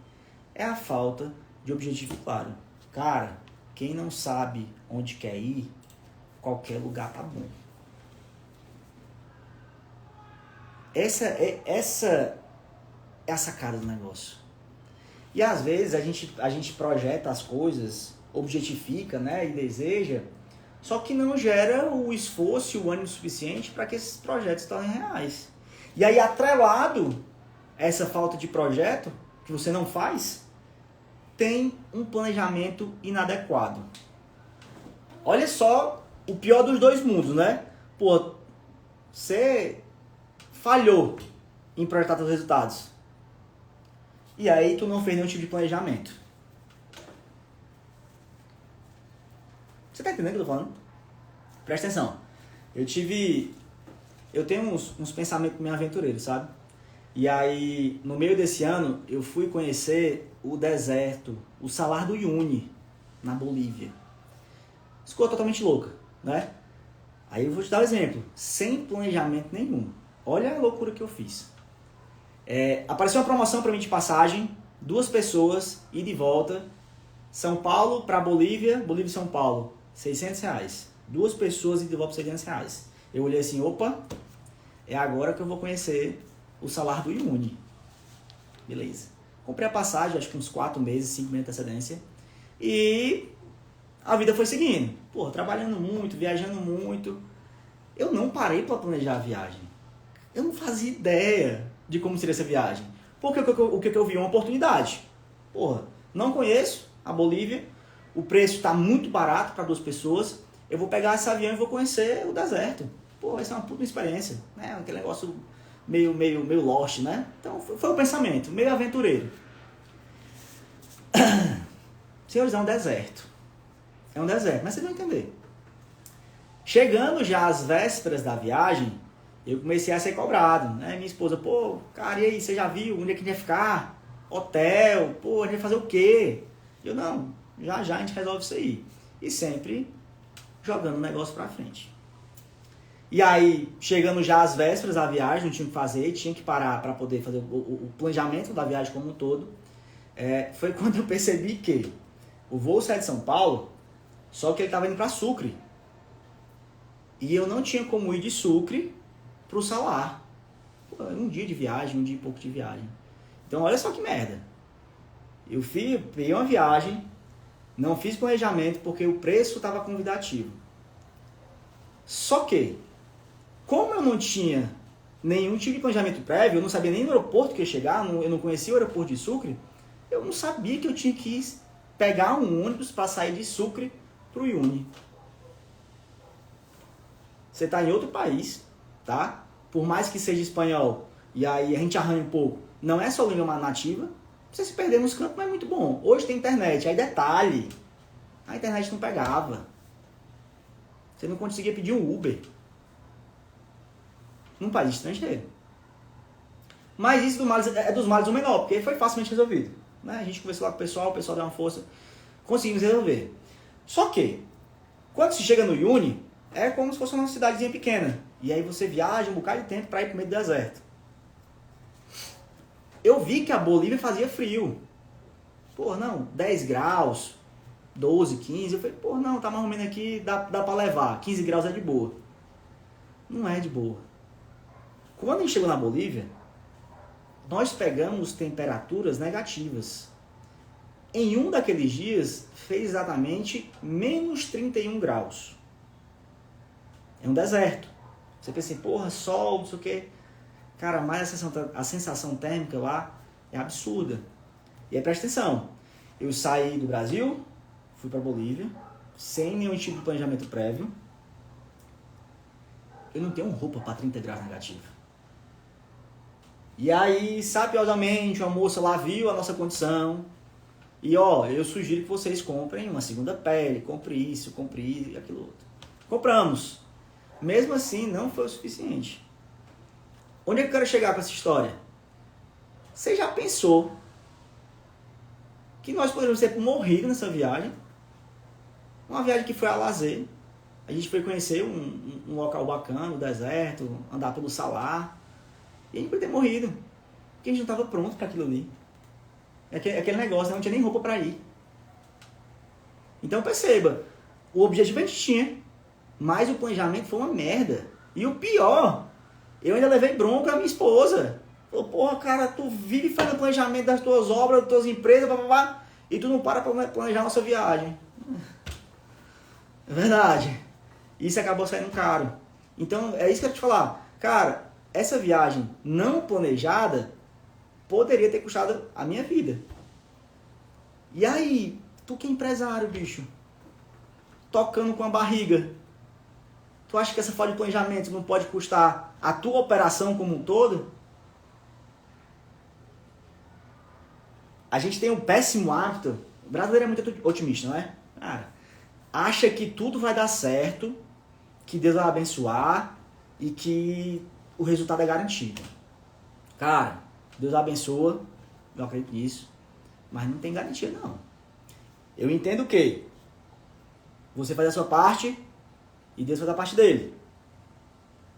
S1: é a falta de objetivo claro. Cara, quem não sabe onde quer ir, qualquer lugar tá bom. Essa é a sacada do negócio. E às vezes a gente projeta as coisas, objetifica, né, e deseja, só que não gera o esforço e o ânimo suficiente para que esses projetos se tornem reais. E aí, atrelado a essa falta de projeto, que você não faz, tem um planejamento inadequado. Olha só o pior dos dois mundos, né? Pô, você falhou em projetar seus resultados. E aí tu não fez nenhum tipo de planejamento. Você tá entendendo o que eu tô falando? Presta atenção. Eu tenho uns pensamentos meio aventureiros, sabe? E aí, no meio desse ano, eu fui conhecer o deserto, o Salar do Uyuni, na Bolívia. Ficou totalmente louca, né? Aí eu vou te dar um exemplo. Sem planejamento nenhum. Olha a loucura que eu fiz. Apareceu uma promoção para mim de passagem, 2 pessoas, ida e volta, São Paulo para Bolívia, Bolívia e São Paulo, R$600. 2 pessoas ida e volta por R$600. Eu olhei assim, opa, é agora que eu vou conhecer o salário do Iuni. Beleza. Comprei a passagem, acho que uns 4 meses, 5 meses de antecedência. E a vida foi seguindo. Pô, trabalhando muito, viajando muito. Eu não parei para planejar a viagem. Eu não fazia ideia de como seria essa viagem. Porque o que eu vi? Uma oportunidade. Porra, não conheço a Bolívia. O preço está muito barato para 2 pessoas. Eu vou pegar esse avião e vou conhecer o deserto. Pô, vai ser uma puta experiência. Né? Aquele negócio meio lost, né? Então foi o pensamento, meio aventureiro. Senhores, é um deserto. É um deserto, mas vocês vão entender. Chegando já às vésperas da viagem, eu comecei a ser cobrado, né? Minha esposa, pô, cara, e aí, você já viu onde é que a gente ia ficar? Hotel, pô, a gente vai fazer o quê? Eu, não, já a gente resolve isso aí. E sempre jogando o negócio pra frente. E aí, chegando já às vésperas da viagem, não tinha o que fazer, tinha que parar para poder fazer o planejamento da viagem como um todo. Foi quando eu percebi que o voo sai de São Paulo, só que ele estava indo para Sucre. E eu não tinha como ir de Sucre para o Salar. Pô, um dia de viagem, um dia e pouco de viagem. Então, olha só que merda. Eu peguei uma viagem, não fiz planejamento porque o preço estava convidativo. Só que, como eu não tinha nenhum tipo de planejamento prévio, eu não sabia nem no aeroporto que ia chegar, eu não conhecia o aeroporto de Sucre, eu não sabia que eu tinha que pegar um ônibus para sair de Sucre para o Iuni. Você está em outro país, tá? Por mais que seja espanhol, e aí a gente arranha um pouco, não é só língua nativa, você se perder nos campos não é muito bom. Hoje tem internet, aí detalhe, a internet não pegava. Você não conseguia pedir um Uber num país estrangeiro. Mas isso é dos males o menor, porque foi facilmente resolvido. Né? A gente conversou lá com o pessoal deu uma força, conseguimos resolver. Só que, quando se chega no Iuni, é como se fosse uma cidadezinha pequena. E aí você viaja um bocado de tempo para ir pro meio do deserto. Eu vi que a Bolívia fazia frio. Pô, não, 10 graus, 12, 15. Eu falei, pô, não, tá mais ou menos aqui, dá para levar. 15 graus é de boa. Não é de boa. Quando a gente chegou na Bolívia, nós pegamos temperaturas negativas. Em um daqueles dias, fez exatamente menos 31 graus. É um deserto. Você pensa assim, porra, sol, não sei o quê. Cara, mas a sensação térmica lá é absurda. E aí presta atenção. Eu saí do Brasil, fui para Bolívia, sem nenhum tipo de planejamento prévio. Eu não tenho roupa para 30 graus negativo. E aí, sapiosamente, uma moça lá viu a nossa condição. E ó, eu sugiro que vocês comprem uma segunda pele, compre isso e aquilo outro. Compramos. Mesmo assim, não foi o suficiente. Onde é que eu quero chegar com essa história? Você já pensou que nós poderíamos ter morrido nessa viagem? Uma viagem que foi a lazer. A gente foi conhecer um local bacana, o deserto, andar pelo Salar. E a gente poderia ter morrido. Porque a gente não estava pronto para aquilo ali. Aquele negócio, não tinha nem roupa para ir. Então perceba, o objetivo a gente tinha, mas o planejamento foi uma merda. E o pior, eu ainda levei bronca à minha esposa. Falou, porra, cara, tu vive fazendo planejamento das tuas obras, das tuas empresas, e tu não para planejar a nossa viagem. É verdade. Isso acabou saindo caro. Então, é isso que eu quero te falar. Cara, essa viagem não planejada poderia ter custado a minha vida. E aí, tu que é empresário, bicho, tocando com a barriga, tu acha que essa falta de planejamento não pode custar a tua operação como um todo? A gente tem um péssimo hábito, o brasileiro é muito otimista, não é? Cara, acha que tudo vai dar certo, que Deus vai abençoar e que o resultado é garantido. Cara, Deus abençoa, eu acredito nisso, mas não tem garantia não. Eu entendo que você faz a sua parte e Deus faz a parte dele.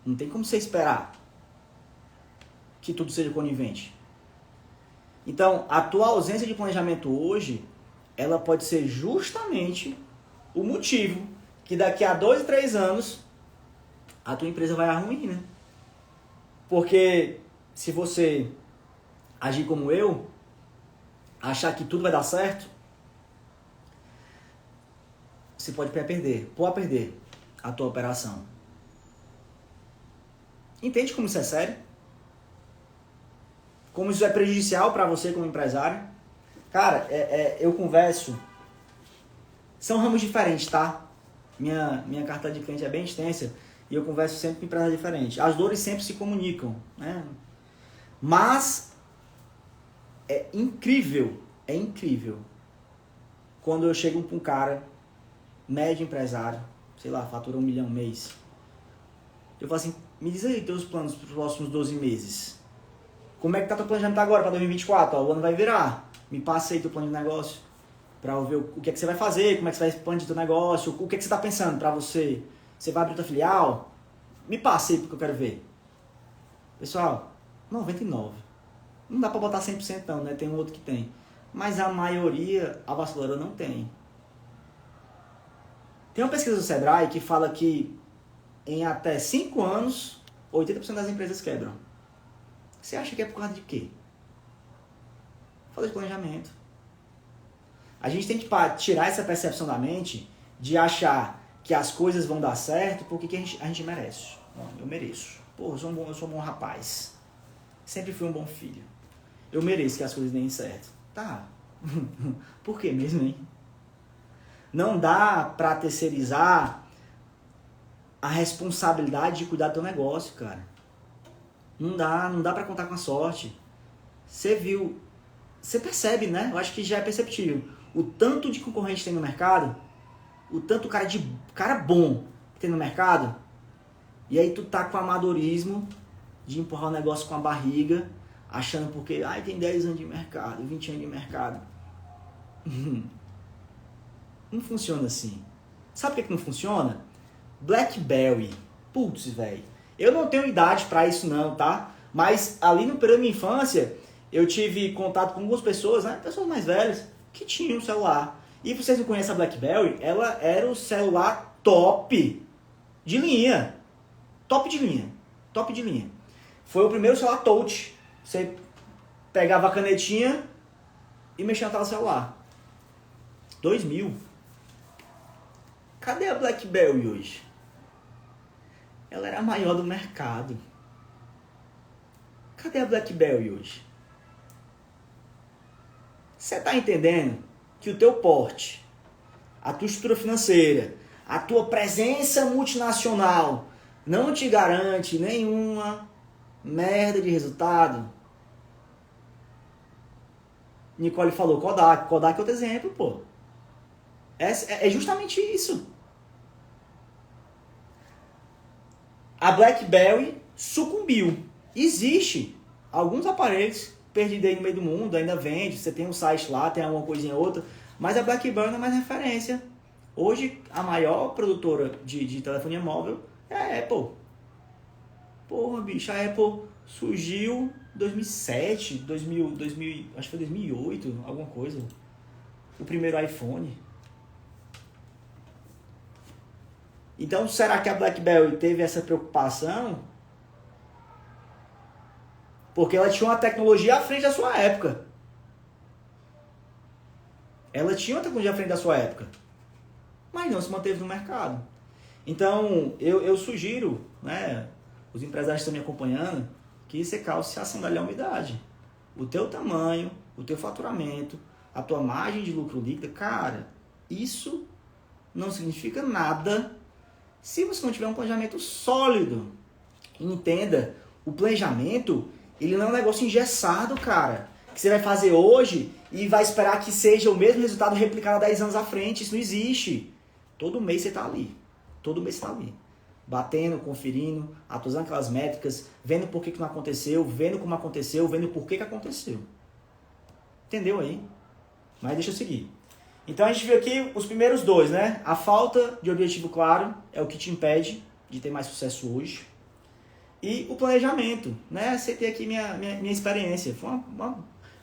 S1: Não tem como você esperar que tudo seja conivente? Então, a tua ausência de planejamento hoje, ela pode ser justamente o motivo que daqui a 2, 3 anos a tua empresa vai ruim, né? Porque se você agir como eu, achar que tudo vai dar certo, você pode perder a tua operação. Entende como isso é sério? Como isso é prejudicial para você como empresário? Cara, eu converso... São ramos diferentes, tá? Minha carta de cliente é bem extensa e eu converso sempre com empresas diferentes. As dores sempre se comunicam, né? Mas é incrível quando eu chego para um cara, médio empresário, sei lá, fatura 1 milhão mês. Eu falo assim, me diz aí teus planos para os próximos 12 meses. Como é que tá teu planejamento agora para 2024? Ó, o ano vai virar. Me passa aí teu plano de negócio para eu ver o que é que você vai fazer, como é que você vai expandir teu negócio, o que é que você está pensando para você. Você vai abrir tua filial? Me passa aí porque eu quero ver. Pessoal, 99. Não dá para botar 100% não, né? Tem um outro que tem. Mas a maioria, a avassaladora não tem. Tem uma pesquisa do Sebrae que fala que em até 5 anos, 80% das empresas quebram. Você acha que é por causa de quê? Falta de planejamento. A gente tem que tirar essa percepção da mente de achar que as coisas vão dar certo porque a gente merece. Não, eu mereço. Pô, eu sou um bom rapaz. Sempre fui um bom filho. Eu mereço que as coisas deem certo. Tá. Por que mesmo, hein? Não dá pra terceirizar a responsabilidade de cuidar do teu negócio, cara. Não dá pra contar com a sorte. Você viu, você percebe, né? Eu acho que já é perceptível. O tanto de concorrente tem no mercado, o tanto cara bom que tem no mercado, e aí tu tá com amadorismo de empurrar o negócio com a barriga, achando porque, tem 10 anos de mercado, 20 anos de mercado. Não funciona assim. Sabe por que não funciona? BlackBerry. Putz, velho. Eu não tenho idade pra isso não, tá? Mas ali no período da minha infância, eu tive contato com algumas pessoas, né? Pessoas mais velhas, que tinham um celular. E vocês não conhecem a BlackBerry? Ela era o celular top de linha. Top de linha. Top de linha. Foi o primeiro celular touch. Você pegava a canetinha e mexia na tela do celular. 2000. Cadê a BlackBerry hoje? Ela era a maior do mercado. Cadê a BlackBerry hoje? Você tá entendendo que o teu porte, a tua estrutura financeira, a tua presença multinacional não te garante nenhuma merda de resultado? Nicole falou Kodak. Kodak é outro exemplo, pô. É justamente isso. A BlackBerry sucumbiu. Existe alguns aparelhos perdidos aí no meio do mundo, ainda vende, você tem um site lá, tem alguma coisinha outra, mas a BlackBerry não é mais referência. Hoje, a maior produtora de telefonia móvel é a Apple. Porra, bicho, a Apple surgiu em 2007, 2000, acho que foi 2008, alguma coisa. O primeiro iPhone. Então, será que a BlackBerry teve essa preocupação? Porque ela tinha uma tecnologia à frente da sua época. Ela tinha uma tecnologia à frente da sua época. Mas não se manteve no mercado. Então, eu sugiro, né, os empresários que estão me acompanhando, que você calce a sandália à umidade. O teu tamanho, o teu faturamento, a tua margem de lucro líquida, cara, isso não significa nada se você não tiver um planejamento sólido. Entenda, o planejamento, ele não é um negócio engessado, cara, que você vai fazer hoje e vai esperar que seja o mesmo resultado replicado 10 anos à frente. Isso não existe. Todo mês você está ali. Todo mês você está ali. Batendo, conferindo, atualizando aquelas métricas, vendo por que não aconteceu, vendo como aconteceu, vendo por que aconteceu. Entendeu aí? Mas deixa eu seguir. Então a gente viu aqui os primeiros dois, né? A falta de objetivo claro é o que te impede de ter mais sucesso hoje. E o planejamento, né? Citei aqui minha experiência.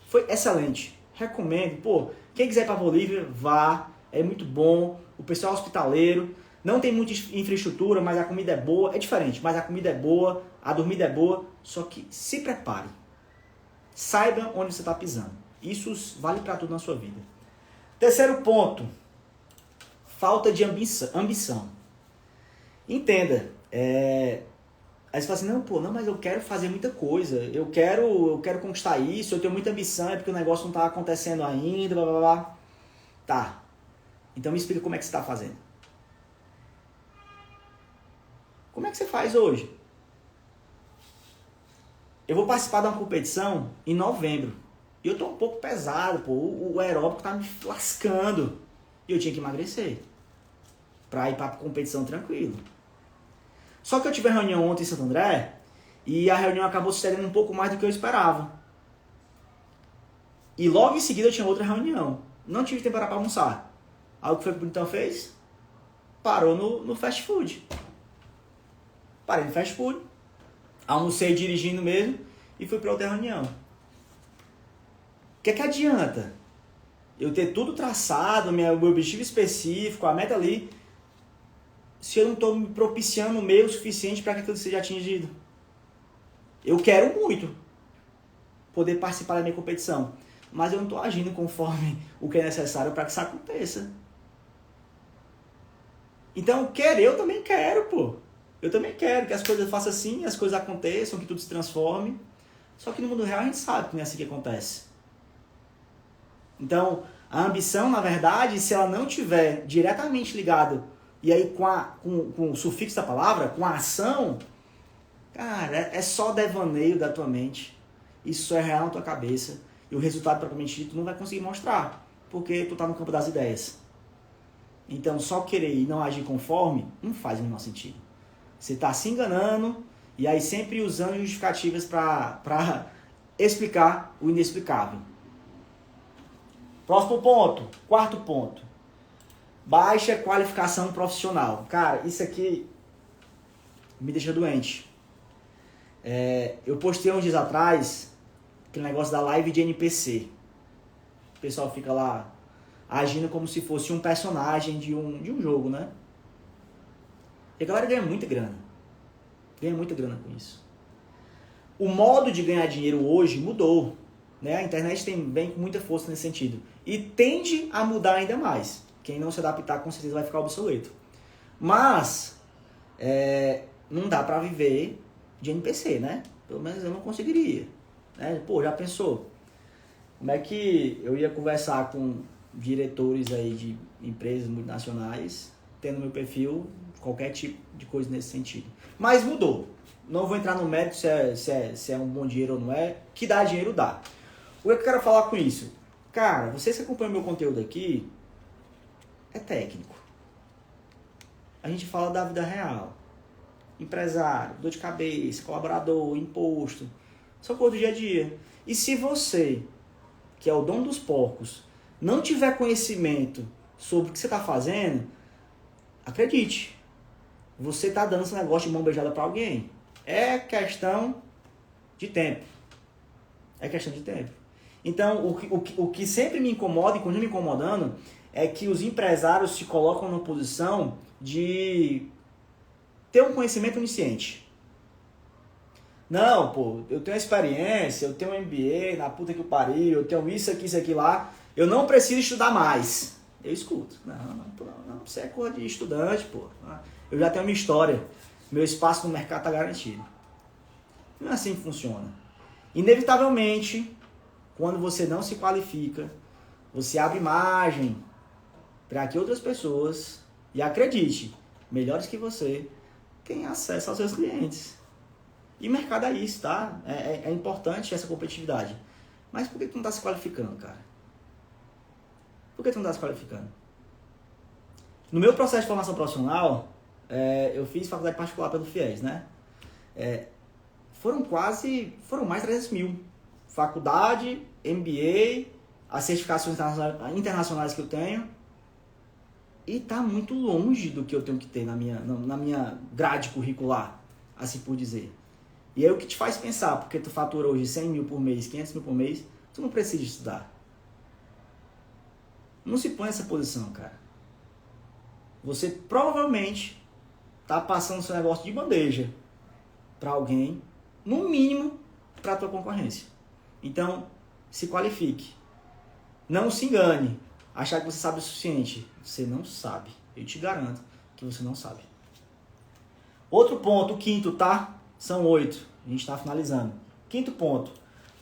S1: Foi excelente. Recomendo. Pô, quem quiser ir para Bolívia, vá. É muito bom. O pessoal é hospitaleiro. Não tem muita infraestrutura, mas a comida é boa. É diferente, mas a comida é boa, a dormida é boa. Só que se prepare. Saiba onde você está pisando. Isso vale para tudo na sua vida. Terceiro ponto. Falta de ambição. Entenda. Aí você fala assim, não, mas eu quero fazer muita coisa. Eu quero conquistar isso, eu tenho muita ambição, é porque o negócio não está acontecendo ainda, blá blá blá. Tá. Então me explica como é que você está fazendo. Como é que você faz hoje? Eu vou participar de uma competição em novembro. E eu tô um pouco pesado, pô. O aeróbico tá me lascando. E eu tinha que emagrecer. Pra ir pra competição tranquilo. Só que eu tive a reunião ontem em Santo André. E a reunião acabou se estendendo um pouco mais do que eu esperava. E logo em seguida eu tinha outra reunião. Não tive tempo para almoçar. Aí o que foi que o Bonitão fez? Parou no fast food. Parei no fast food. Almocei dirigindo mesmo. E fui para outra reunião. O que é que adianta eu ter tudo traçado, meu objetivo específico, a meta ali, se eu não estou me propiciando o meio suficiente para que aquilo seja atingido? Eu quero muito poder participar da minha competição, mas eu não estou agindo conforme o que é necessário para que isso aconteça. Então, eu também quero, pô. Eu também quero que as coisas façam assim, as coisas aconteçam, que tudo se transforme. Só que no mundo real a gente sabe que não é assim que acontece. Então, a ambição, na verdade, se ela não tiver diretamente ligado, e aí com o sufixo da palavra, com a ação, cara, é só devaneio da tua mente. Isso só é real na tua cabeça. E o resultado, propriamente dito, tu não vai conseguir mostrar. Porque tu tá no campo das ideias. Então, só querer e não agir conforme, não faz o menor sentido. Você tá se enganando, e aí sempre usando justificativas para explicar o inexplicável. Próximo ponto, quarto ponto. Baixa qualificação profissional. Cara, isso aqui me deixa doente. Eu postei uns dias atrás aquele negócio da live de NPC. O pessoal fica lá agindo como se fosse um personagem de um jogo, né? E a galera ganha muita grana. Ganha muita grana com isso. O modo de ganhar dinheiro hoje mudou. Né? A internet vem com muita força nesse sentido. E tende a mudar ainda mais. Quem não se adaptar com certeza vai ficar obsoleto. Mas não dá pra viver de NPC, né? Pelo menos eu não conseguiria. Né? Pô, já pensou? Como é que eu ia conversar com diretores aí de empresas multinacionais, tendo meu perfil, qualquer tipo de coisa nesse sentido? Mas mudou. Não vou entrar no mérito se é um bom dinheiro ou não é. Que dá dinheiro, dá. O que eu quero falar com isso? Cara, vocês que acompanham meu conteúdo aqui, é técnico. A gente fala da vida real. Empresário, dor de cabeça, colaborador, imposto. São coisas do dia a dia. E se você, que é o dono dos porcos, não tiver conhecimento sobre o que você está fazendo, acredite, você está dando esse negócio de mão beijada para alguém. É questão de tempo. É questão de tempo. Então, o que sempre me incomoda e continua me incomodando é que os empresários se colocam numa posição de ter um conhecimento onisciente. Não, pô, eu tenho experiência, eu tenho um MBA na puta que eu pariu, eu tenho isso aqui lá, eu não preciso estudar mais. Eu escuto. Não, você é coisa de estudante, pô. Eu já tenho minha história, meu espaço no mercado está garantido. Não é assim que funciona. Inevitavelmente, quando você não se qualifica, você abre margem para que outras pessoas, e acredite, melhores que você, tenham acesso aos seus clientes. E mercado é isso, tá? É importante essa competitividade. Mas por que tu não está se qualificando, cara? Por que tu não está se qualificando? No meu processo de formação profissional, eu fiz faculdade particular pelo FIES, né? Foram mais de 300 mil. Faculdade, MBA, as certificações internacionais que eu tenho. E tá muito longe do que eu tenho que ter na minha grade curricular, assim por dizer. E aí o que te faz pensar, porque tu fatura hoje 100 mil por mês, 500 mil por mês, tu não precisa estudar. Não se põe nessa posição, cara. Você provavelmente tá passando seu negócio de bandeja para alguém, no mínimo para a tua concorrência. Então, se qualifique. Não se engane. Achar que você sabe o suficiente. Você não sabe. Eu te garanto que você não sabe. Outro ponto, o quinto, tá? São 8. A gente tá finalizando. Quinto ponto.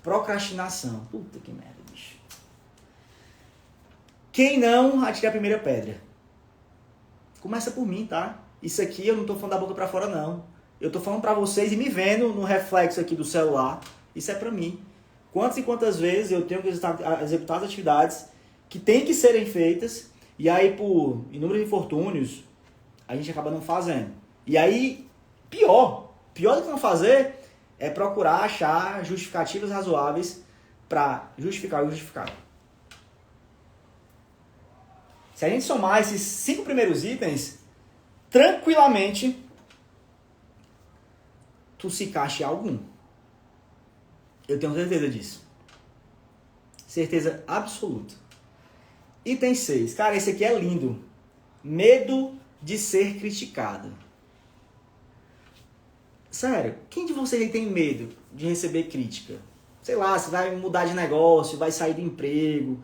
S1: Procrastinação. Puta que merda, bicho. Quem não atira a primeira pedra? Começa por mim, tá? Isso aqui eu não tô falando da boca pra fora, não. Eu tô falando pra vocês e me vendo no reflexo aqui do celular. Isso é pra mim. Quantas e quantas vezes eu tenho que executar as atividades que tem que serem feitas e aí por inúmeros infortúnios a gente acaba não fazendo. E aí, pior do que não fazer é procurar achar justificativas razoáveis para justificar o justificável. Se a gente somar esses 5 primeiros itens, tranquilamente tu se encaixa em algum. Eu tenho certeza disso. Certeza absoluta. Item 6. Cara, esse aqui é lindo. Medo de ser criticado. Sério, quem de vocês tem medo de receber crítica? Sei lá, você vai mudar de negócio, vai sair do emprego,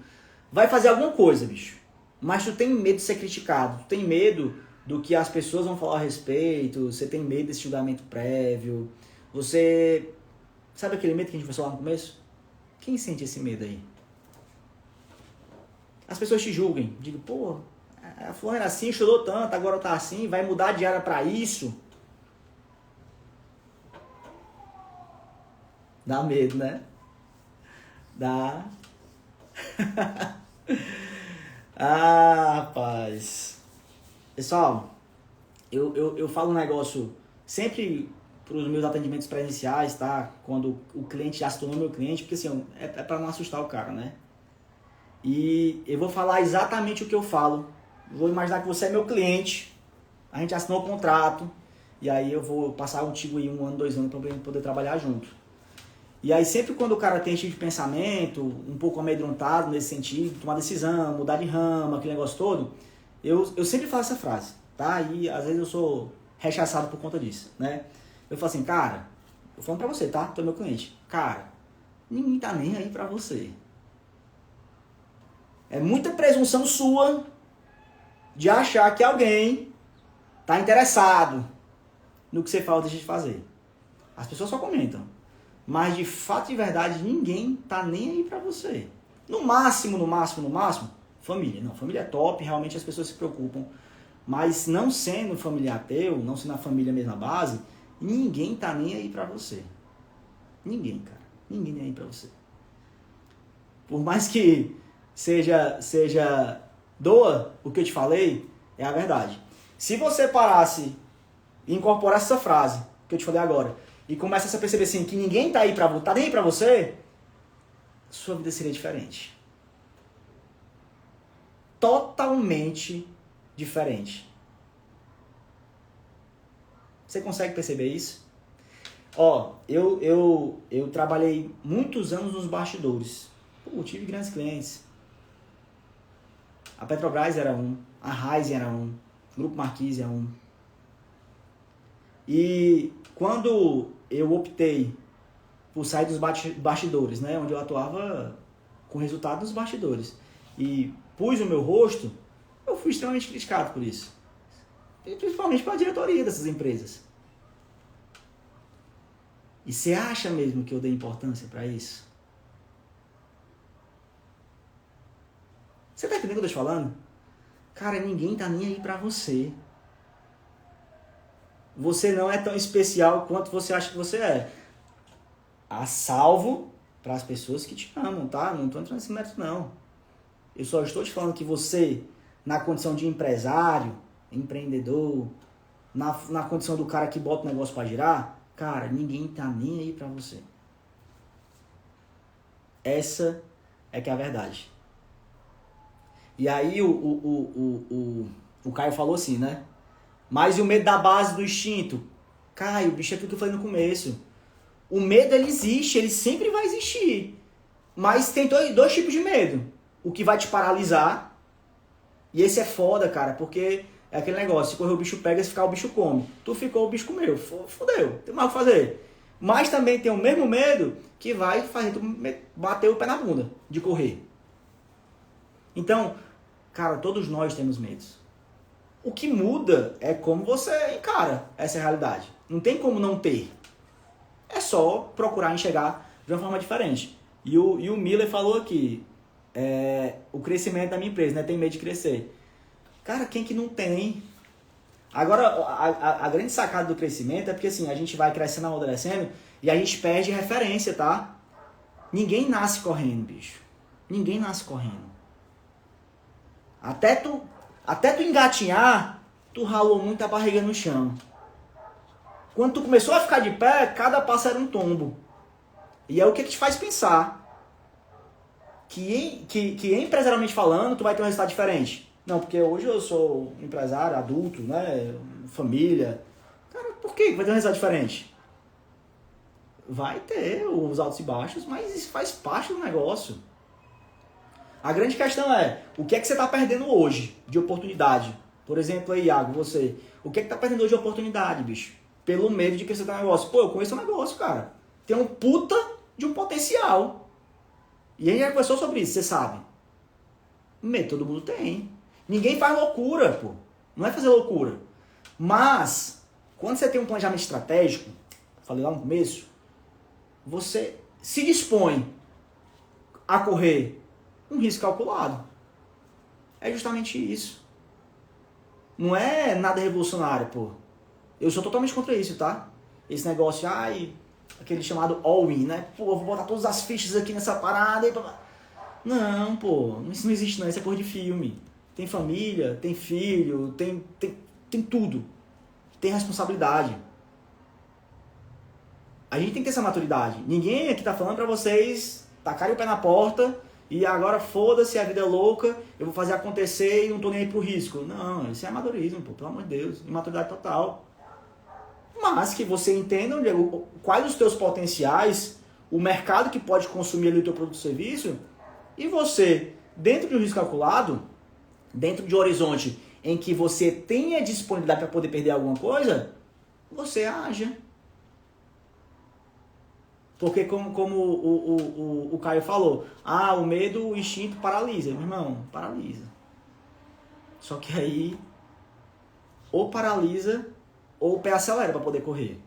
S1: vai fazer alguma coisa, bicho. Mas tu tem medo de ser criticado. Tu tem medo do que as pessoas vão falar a respeito. Você tem medo desse julgamento prévio. Você... Sabe aquele medo que a gente falou lá no começo? Quem sente esse medo aí? As pessoas te julguem. Digo, pô, a fulana era assim, chorou tanto, agora tá assim, vai mudar de área pra isso. Dá medo, né? Dá. Ah, rapaz. Pessoal, eu falo um negócio sempre para os meus atendimentos presenciais, tá? Quando o cliente já se tornou meu cliente, porque assim, é para não assustar o cara, né? E eu vou falar exatamente o que eu falo. Vou imaginar que você é meu cliente, a gente assinou o contrato, e aí eu vou passar contigo aí 1 ano, 2 anos para poder trabalhar junto. E aí sempre quando o cara tem esse tipo de pensamento, um pouco amedrontado nesse sentido, tomar decisão, mudar de ramo, aquele negócio todo, eu sempre falo essa frase, tá? E às vezes eu sou rechaçado por conta disso, né? Eu falo assim, cara, eu falando pra você, tá? Tu é meu cliente. Cara, ninguém tá nem aí pra você. É muita presunção sua de achar que alguém tá interessado no que você fala ou deixa de fazer. As pessoas só comentam. Mas de fato, de verdade, ninguém tá nem aí pra você. No máximo, família. Não, família é top, realmente as pessoas se preocupam. Mas não sendo familiar teu, não sendo a família mesma base, ninguém tá nem aí pra você. Ninguém, cara. Ninguém nem aí pra você. Por mais que seja doa o que eu te falei, é a verdade. Se você parasse e incorporasse essa frase que eu te falei agora, e começasse a perceber assim, que ninguém tá nem aí pra você, sua vida seria diferente. Totalmente diferente. Você consegue perceber isso? Ó, eu trabalhei muitos anos nos bastidores. Pô, tive grandes clientes. A Petrobras era um, a Raizen era um, o Grupo Marquise era um. E quando eu optei por sair dos bastidores, né, onde eu atuava com resultado dos bastidores, e pus o meu rosto, eu fui extremamente criticado por isso. E principalmente pela diretoria dessas empresas. E você acha mesmo que eu dei importância para isso? Você tá entendendo o que eu tô te falando? Cara, ninguém tá nem aí pra você. Você não é tão especial quanto você acha que você é. A salvo para as pessoas que te amam, tá? Não tô entrando nesse mérito, não. Eu só estou te falando que você, na condição de empresário, empreendedor, na condição do cara que bota o negócio para girar, cara, ninguém tá nem aí pra você. Essa é que é a verdade. E aí o Caio falou assim, né? Mas e o medo da base do instinto? Caio, bicho, é aquilo que eu falei no começo. O medo, ele existe, ele sempre vai existir. Mas tem dois tipos de medo. O que vai te paralisar, e esse é foda, cara, porque é aquele negócio, se correr o bicho pega, se ficar o bicho come. Tu ficou, o bicho comeu, fudeu, tem mais o que fazer. Mas também tem o mesmo medo que vai fazer tu bater o pé na bunda de correr. Então, cara, todos nós temos medos. O que muda é como você encara essa realidade. Não tem como não ter. É só procurar enxergar de uma forma diferente. E o Miller falou aqui, o crescimento da minha empresa, né? Tem medo de crescer. Cara, quem que não tem? Agora, a grande sacada do crescimento é porque assim, a gente vai crescendo, amadurecendo e a gente perde referência, tá? Ninguém nasce correndo, bicho. Ninguém nasce correndo. Até tu engatinhar, tu ralou muito a barriga no chão. Quando tu começou a ficar de pé, cada passo era um tombo. E é o que te faz pensar que empresarialmente falando, tu vai ter um resultado diferente. Não, porque hoje eu sou empresário, adulto, né? Família. Cara, por que vai ter um resultado diferente? Vai ter os altos e baixos, mas isso faz parte do negócio. A grande questão é, o que é que você está perdendo hoje de oportunidade? Por exemplo, aí, Iago, você. O que é que tá perdendo hoje de oportunidade, bicho? Pelo medo de crescer teu negócio. Pô, eu conheço o negócio, cara. Tem um puta de um potencial. E a gente já conversou sobre isso, você sabe. Medo todo mundo tem. Ninguém faz loucura, pô. Não é fazer loucura. Mas, quando você tem um planejamento estratégico, falei lá no começo, você se dispõe a correr um risco calculado. É justamente isso. Não é nada revolucionário, pô. Eu sou totalmente contra isso, tá? Esse negócio, aquele chamado all-in, né? Pô, eu vou botar todas as fichas aqui nessa parada e... Não, pô, isso não existe não, isso é coisa de filme. Tem família, tem filho, tem tudo. Tem responsabilidade. A gente tem que ter essa maturidade. Ninguém aqui tá falando pra vocês tacarem o pé na porta e agora foda-se, a vida é louca, eu vou fazer acontecer e não tô nem aí pro risco. Não, isso é amadorismo, pô, pelo amor de Deus, imaturidade total. Mas que você entenda quais os teus potenciais, o mercado que pode consumir ali o teu produto ou serviço, e você, dentro de um risco calculado, dentro de um horizonte em que você tenha disponibilidade para poder perder alguma coisa, você haja. Porque como o Caio falou, o medo, o instinto paralisa. Meu irmão, paralisa. Só que aí, ou paralisa, ou o pé acelera para poder correr.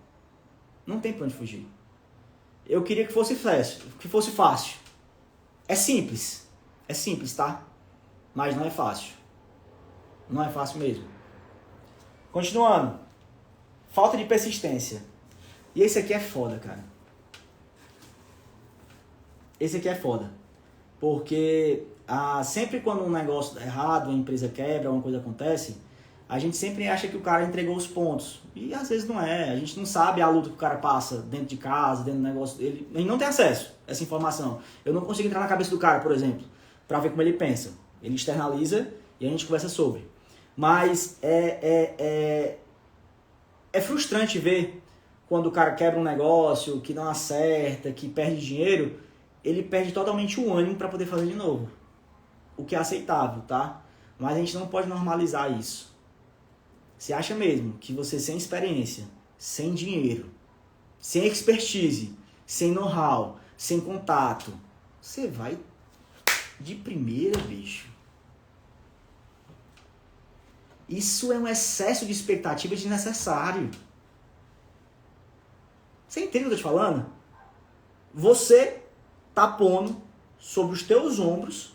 S1: Não tem pra onde fugir. Eu queria que fosse fácil. É simples, tá? Mas não é fácil. Não é fácil mesmo. Continuando. Falta de persistência. E esse aqui é foda, cara. Esse aqui é foda. Porque sempre quando um negócio dá errado, uma empresa quebra, alguma coisa acontece, a gente sempre acha que o cara entregou os pontos. E às vezes não é. A gente não sabe a luta que o cara passa dentro de casa, dentro do negócio dele. A gente não tem acesso a essa informação. Eu não consigo entrar na cabeça do cara, por exemplo, para ver como ele pensa. Ele externaliza e a gente conversa sobre. Mas é frustrante ver quando o cara quebra um negócio, que não acerta, que perde dinheiro, ele perde totalmente o ânimo para poder fazer de novo. O que é aceitável, tá? Mas a gente não pode normalizar isso. Você acha mesmo que você sem experiência, sem dinheiro, sem expertise, sem know-how, sem contato, você vai de primeira, bicho? Isso é um excesso de expectativa desnecessário. Você entende o que eu tô te falando? Você tá pondo sobre os teus ombros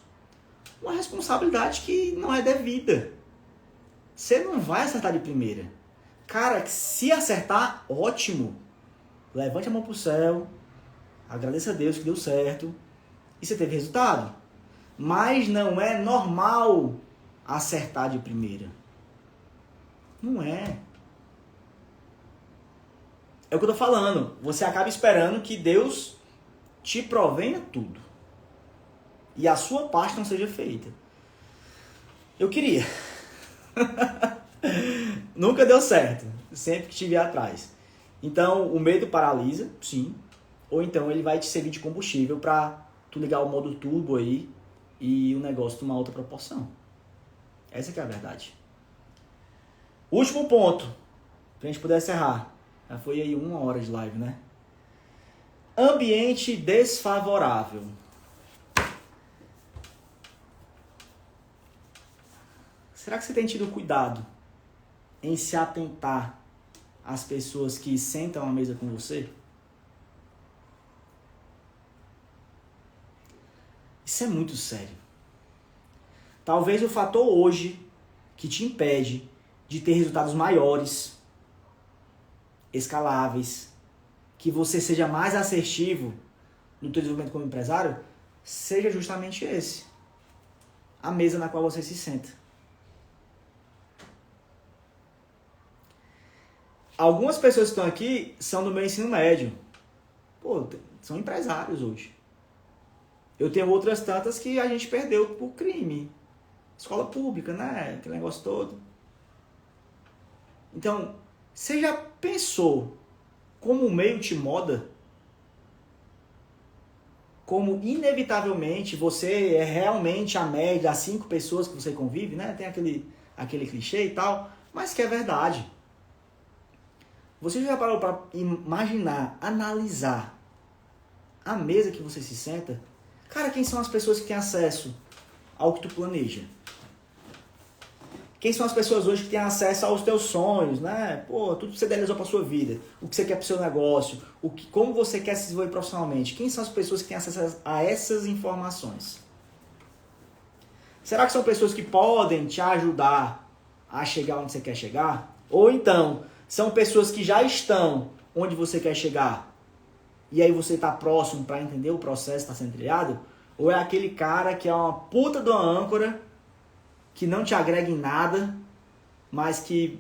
S1: uma responsabilidade que não é devida. Você não vai acertar de primeira. Cara, se acertar, ótimo. Levante a mão pro céu, agradeça a Deus que deu certo e você teve resultado. Mas não é normal acertar de primeira. Não é. É o que eu tô falando. Você acaba esperando que Deus te provenha tudo. E a sua parte não seja feita. Eu queria. Nunca deu certo. Sempre que estive atrás. Então, o medo paralisa, sim. ou então ele vai te servir de combustível para tu ligar o modo turbo aí e o negócio tomar outra proporção. Essa que é a verdade. Último ponto, pra gente poder encerrar. Já foi aí 1 hora de live, né? Ambiente desfavorável. Será que você tem tido cuidado em se atentar às pessoas que sentam à mesa com você? Isso é muito sério. Talvez o fator hoje que te impede de ter resultados maiores, escaláveis, que você seja mais assertivo no teu desenvolvimento como empresário, seja justamente esse. A mesa na qual você se senta. Algumas pessoas que estão aqui são do meu ensino médio. Pô, são empresários hoje. Eu tenho outras tantas que a gente perdeu por crime. Escola pública, né? Aquele negócio todo. Então, você já pensou como o meio te moda? Como inevitavelmente você é realmente a média das 5 pessoas que você convive, né? Tem aquele clichê e tal, mas que é verdade. Você já parou para imaginar, analisar a mesa que você se senta? Cara, quem são as pessoas que têm acesso ao que tu planeja? Quem são as pessoas hoje que têm acesso aos teus sonhos, né? Pô, tudo que você idealizou para sua vida, o que você quer para o seu negócio, como você quer se desenvolver profissionalmente. Quem são as pessoas que têm acesso a essas informações? Será que são pessoas que podem te ajudar a chegar onde você quer chegar? Ou então, são pessoas que já estão onde você quer chegar e aí você está próximo para entender o processo, está sendo trilhado? Ou é aquele cara que é uma puta de uma âncora que não te agrega em nada, mas que,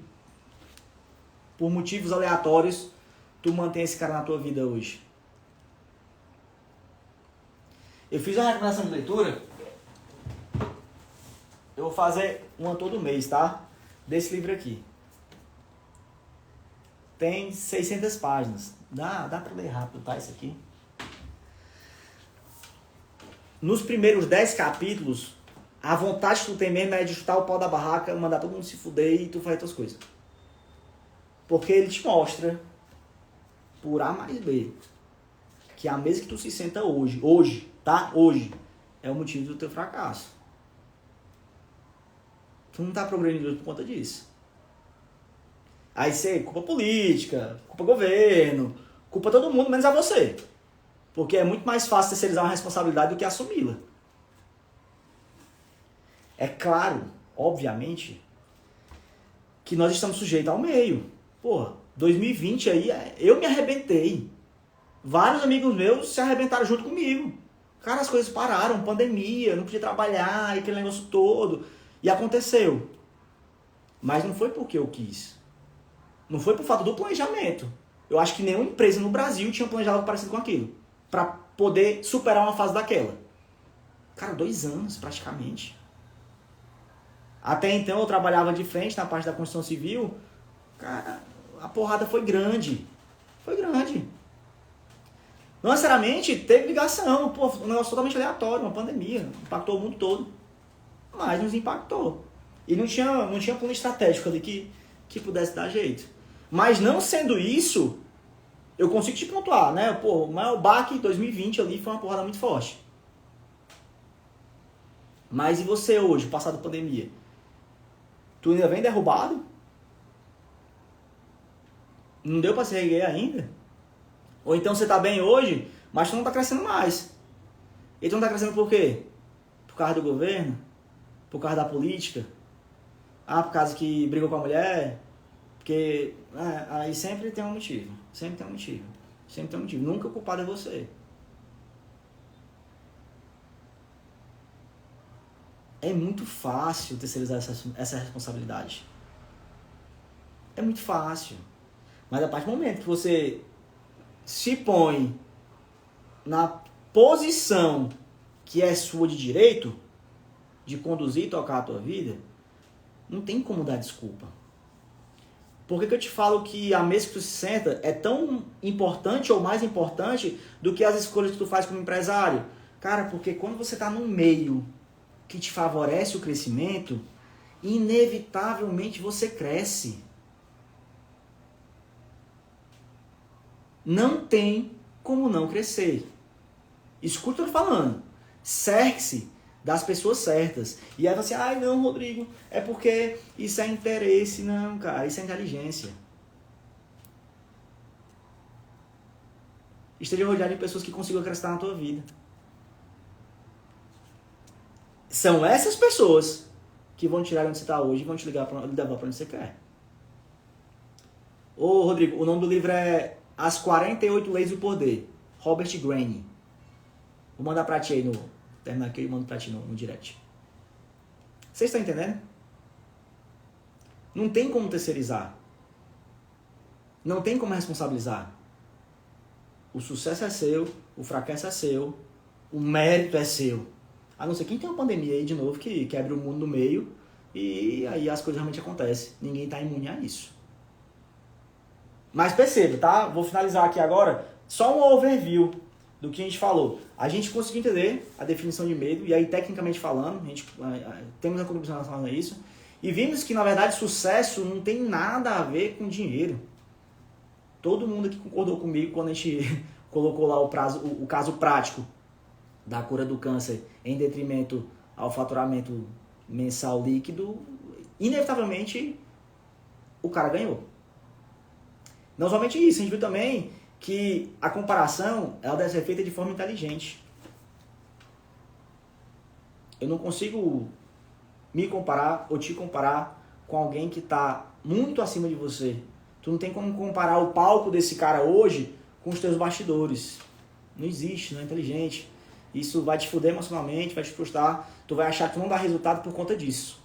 S1: por motivos aleatórios, tu mantém esse cara na tua vida hoje? Eu fiz uma recomendação de leitura. Eu vou fazer uma todo mês, tá? Desse livro aqui. Tem 600 páginas. Dá pra ler rápido, tá? Isso aqui. Nos primeiros 10 capítulos, a vontade que tu tem mesmo é de chutar o pau da barraca, mandar todo mundo se fuder e tu fazer outras coisas. Porque ele te mostra, por A mais B, que a mesa que tu se senta hoje, tá? Hoje, é o motivo do teu fracasso. Tu não tá progredindo por conta disso. Aí você, culpa política, culpa governo, culpa todo mundo, menos a você. Porque é muito mais fácil terceirizar uma responsabilidade do que assumi-la. É claro, obviamente, que nós estamos sujeitos ao meio. Porra, 2020 aí, eu me arrebentei. Vários amigos meus se arrebentaram junto comigo. Cara, as coisas pararam, pandemia, não podia trabalhar, e aquele negócio todo. E aconteceu. Mas não foi porque eu quis. Não foi por falta do planejamento. Eu acho que nenhuma empresa no Brasil tinha planejado algo parecido com aquilo. Pra poder superar uma fase daquela. Cara, 2 anos praticamente. Até então eu trabalhava de frente na parte da construção civil. Cara, a porrada foi grande. Foi grande. Não necessariamente teve ligação. Pô, um negócio totalmente aleatório, uma pandemia. Impactou o mundo todo. Mas nos impactou. E não tinha plano estratégico ali que pudesse dar jeito. Mas não sendo isso, eu consigo te pontuar, né? Pô, o maior baque 2020 ali foi uma porrada muito forte. Mas e você hoje, passado a pandemia? Tu ainda vem derrubado? Não deu pra se erguer ainda? Ou então você tá bem hoje, mas tu não tá crescendo mais. E tu não tá crescendo por quê? Por causa do governo? Por causa da política? Ah, por causa que brigou com a mulher? Porque aí sempre tem um motivo. Sempre tem um motivo. Sempre tem um motivo. Nunca o culpado é você. É muito fácil terceirizar essa responsabilidade. É muito fácil. Mas a partir do momento que você se põe na posição que é sua de direito, de conduzir e tocar a tua vida, não tem como dar desculpa. Por que eu te falo que a mesa que tu se senta é tão importante ou mais importante do que as escolhas que tu faz como empresário? Cara, porque quando você está num meio que te favorece o crescimento, inevitavelmente você cresce. Não tem como não crescer. Escuta o que eu tô falando. Cerque-se das pessoas certas. E aí você, ai não, Rodrigo, é porque isso é interesse. Não, cara, isso é inteligência. Esteja rodeado de pessoas que consigam acrescentar na tua vida. São essas pessoas que vão tirar onde você está hoje e vão te levar para onde você quer. Ô, Rodrigo, o nome do livro é As 48 Leis do Poder. Robert Greene. Vou mandar pra ti aí terminar aqui e mando pra ti no direct. Vocês estão entendendo? Não tem como terceirizar. Não tem como responsabilizar. O sucesso é seu, o fracasso é seu, o mérito é seu. A não ser quem tem uma pandemia aí de novo que quebra o mundo no meio e aí as coisas realmente acontecem. Ninguém está imune a isso. Mas perceba, tá? Vou finalizar aqui agora. Só um overview do que a gente falou. A gente conseguiu entender a definição de medo e aí tecnicamente falando, a gente temos uma contribuição relacionada a isso. E vimos que na verdade sucesso não tem nada a ver com dinheiro. Todo mundo aqui concordou comigo quando a gente colocou lá o caso prático da cura do câncer em detrimento ao faturamento mensal líquido, inevitavelmente o cara ganhou. Não somente isso, a gente viu também que a comparação ela deve ser feita de forma inteligente. Eu não consigo me comparar ou te comparar com alguém que está muito acima de você. Tu não tem como comparar o palco desse cara hoje com os teus bastidores. Não existe, não é inteligente. Isso vai te fuder emocionalmente, vai te frustrar. Tu vai achar que tu não dá resultado por conta disso.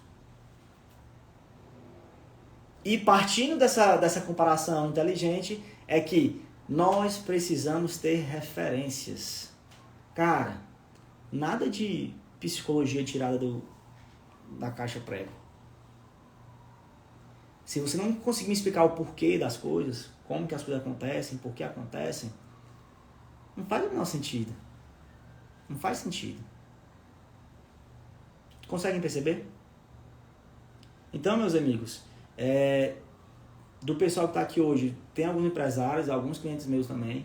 S1: E partindo dessa comparação inteligente, é que nós precisamos ter referências. Cara, nada de psicologia tirada da caixa prego. Se você não conseguir me explicar o porquê das coisas, como que as coisas acontecem, por que acontecem, não faz o menor sentido. Não faz sentido. Conseguem perceber? Então, meus amigos, do pessoal que está aqui hoje, tem alguns empresários, alguns clientes meus também.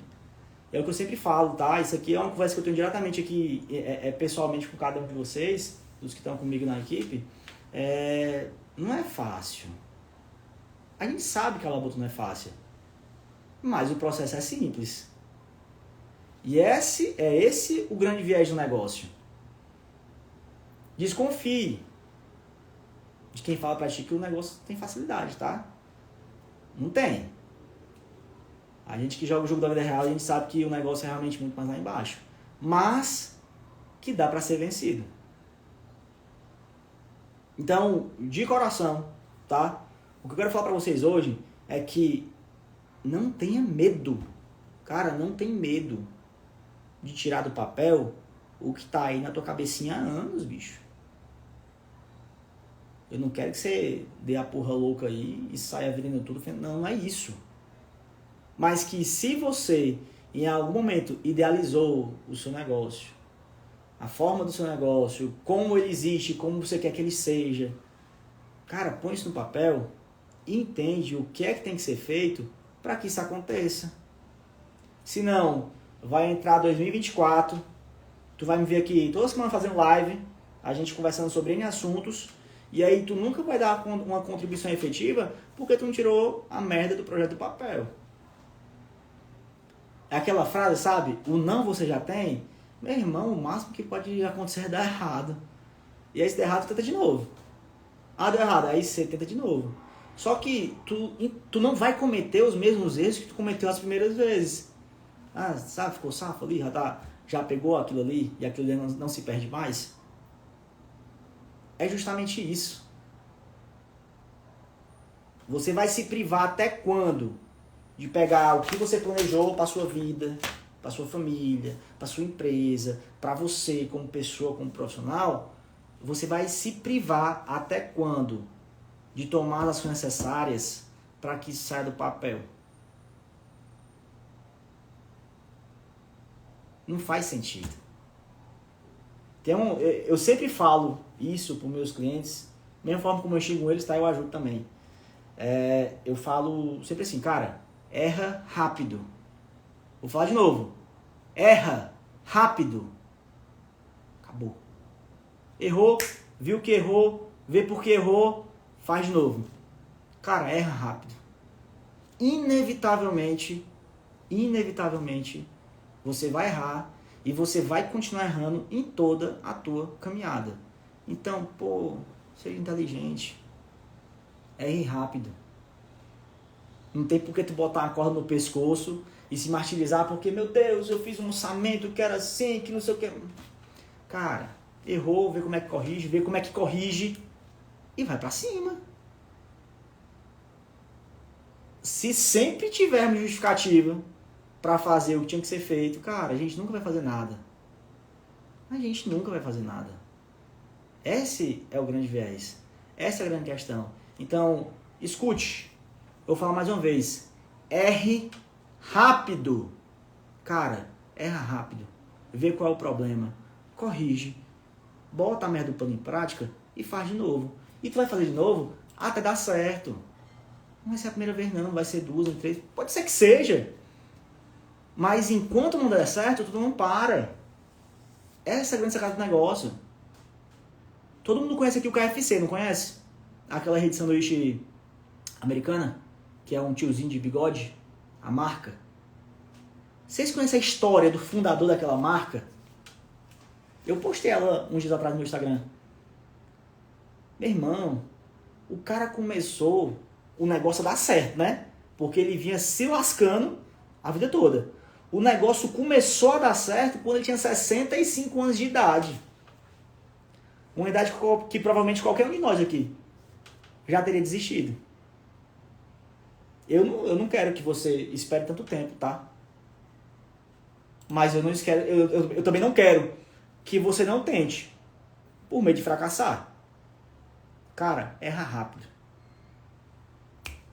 S1: É o que eu sempre falo, tá? Isso aqui é uma conversa que eu tenho diretamente aqui, pessoalmente com cada um de vocês, dos que estão comigo na equipe. Não é fácil. A gente sabe que a labuta não é fácil. Mas o processo é simples. E esse o grande viés do negócio. Desconfie de quem fala pra ti que o negócio tem facilidade, tá? Não tem. A gente que joga o jogo da vida real, a gente sabe que o negócio é realmente muito mais lá embaixo. Mas que dá pra ser vencido. Então, de coração, tá? O que eu quero falar pra vocês hoje é que não tenha medo. Cara, não tem medo de tirar do papel o que tá aí na tua cabecinha há anos, bicho. Eu não quero que você dê a porra louca aí e saia vendendo tudo. Não é isso. Mas que se você, em algum momento, idealizou o seu negócio, a forma do seu negócio, como ele existe, como você quer que ele seja, cara, põe isso no papel e entende o que é que tem que ser feito para que isso aconteça. Senão, vai entrar 2024, tu vai me ver aqui toda semana fazendo live, a gente conversando sobre N assuntos, e aí tu nunca vai dar uma contribuição efetiva porque tu não tirou a merda do projeto do papel. É aquela frase, sabe? O não você já tem. Meu irmão, o máximo que pode acontecer é dar errado. E aí se der errado, tu tenta de novo. Ah, deu errado. Aí você tenta de novo. Só que tu não vai cometer os mesmos erros que tu cometeu as primeiras vezes. Ah, sabe? Ficou safo ali, já pegou aquilo ali e aquilo ali não se perde mais. É justamente isso. Você vai se privar até quando de pegar o que você planejou para sua vida, para sua família, para sua empresa, para você como pessoa, como profissional? Você vai se privar até quando de tomar as ações necessárias para que isso saia do papel? Não faz sentido. Eu sempre falo isso para os meus clientes, mesma forma como eu xingo eles, tá? Eu ajudo também. Eu falo sempre assim, cara, erra rápido. Vou falar de novo. Erra rápido. Acabou. Errou, viu que errou, vê por que errou, faz de novo. Cara, erra rápido. Inevitavelmente, você vai errar e você vai continuar errando em toda a tua caminhada. Então, seja inteligente. Erre rápido. Não tem por que tu botar uma corda no pescoço e se martirizar porque, meu Deus, eu fiz um orçamento que era assim, que não sei o que. Cara, errou, vê como é que corrige e vai pra cima. Se sempre tivermos justificativa para fazer o que tinha que ser feito, cara, a gente nunca vai fazer nada. Esse é o grande viés. Essa é a grande questão. Então, escute. Eu vou falar mais uma vez. Erre rápido. Cara, erra rápido. Vê qual é o problema. Corrige. Bota a merda do plano em prática e faz de novo. E tu vai fazer de novo até dar certo. Não vai ser a primeira vez não, vai ser 2 ou 3. Pode ser que seja. Mas enquanto não der certo, tu não para. Essa é a grande sacada do negócio. Todo mundo conhece aqui o KFC, não conhece? Aquela rede de sanduíche americana, que é um tiozinho de bigode, a marca. Vocês conhecem a história do fundador daquela marca? Eu postei ela uns dias atrás no meu Instagram. Meu irmão, o cara começou o negócio a dar certo, né? Porque ele vinha se lascando a vida toda. O negócio começou a dar certo quando ele tinha 65 anos de idade. Uma idade que provavelmente qualquer um de nós aqui já teria desistido. Eu não quero que você espere tanto tempo, tá? Mas eu também não quero que você não tente por medo de fracassar. Cara, erra rápido.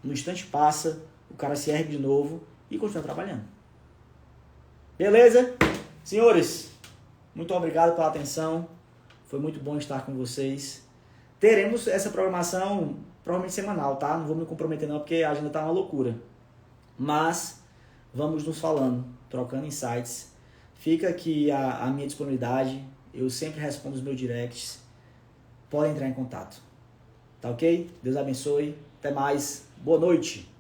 S1: No instante passa, o cara se ergue de novo e continua trabalhando. Beleza? Senhores, muito obrigado pela atenção. Foi muito bom estar com vocês. Teremos essa programação provavelmente semanal, tá? Não vou me comprometer não, porque a agenda tá uma loucura. Mas vamos nos falando, trocando insights. Fica aqui a minha disponibilidade. Eu sempre respondo os meus directs. Podem entrar em contato. Tá ok? Deus abençoe. Até mais. Boa noite.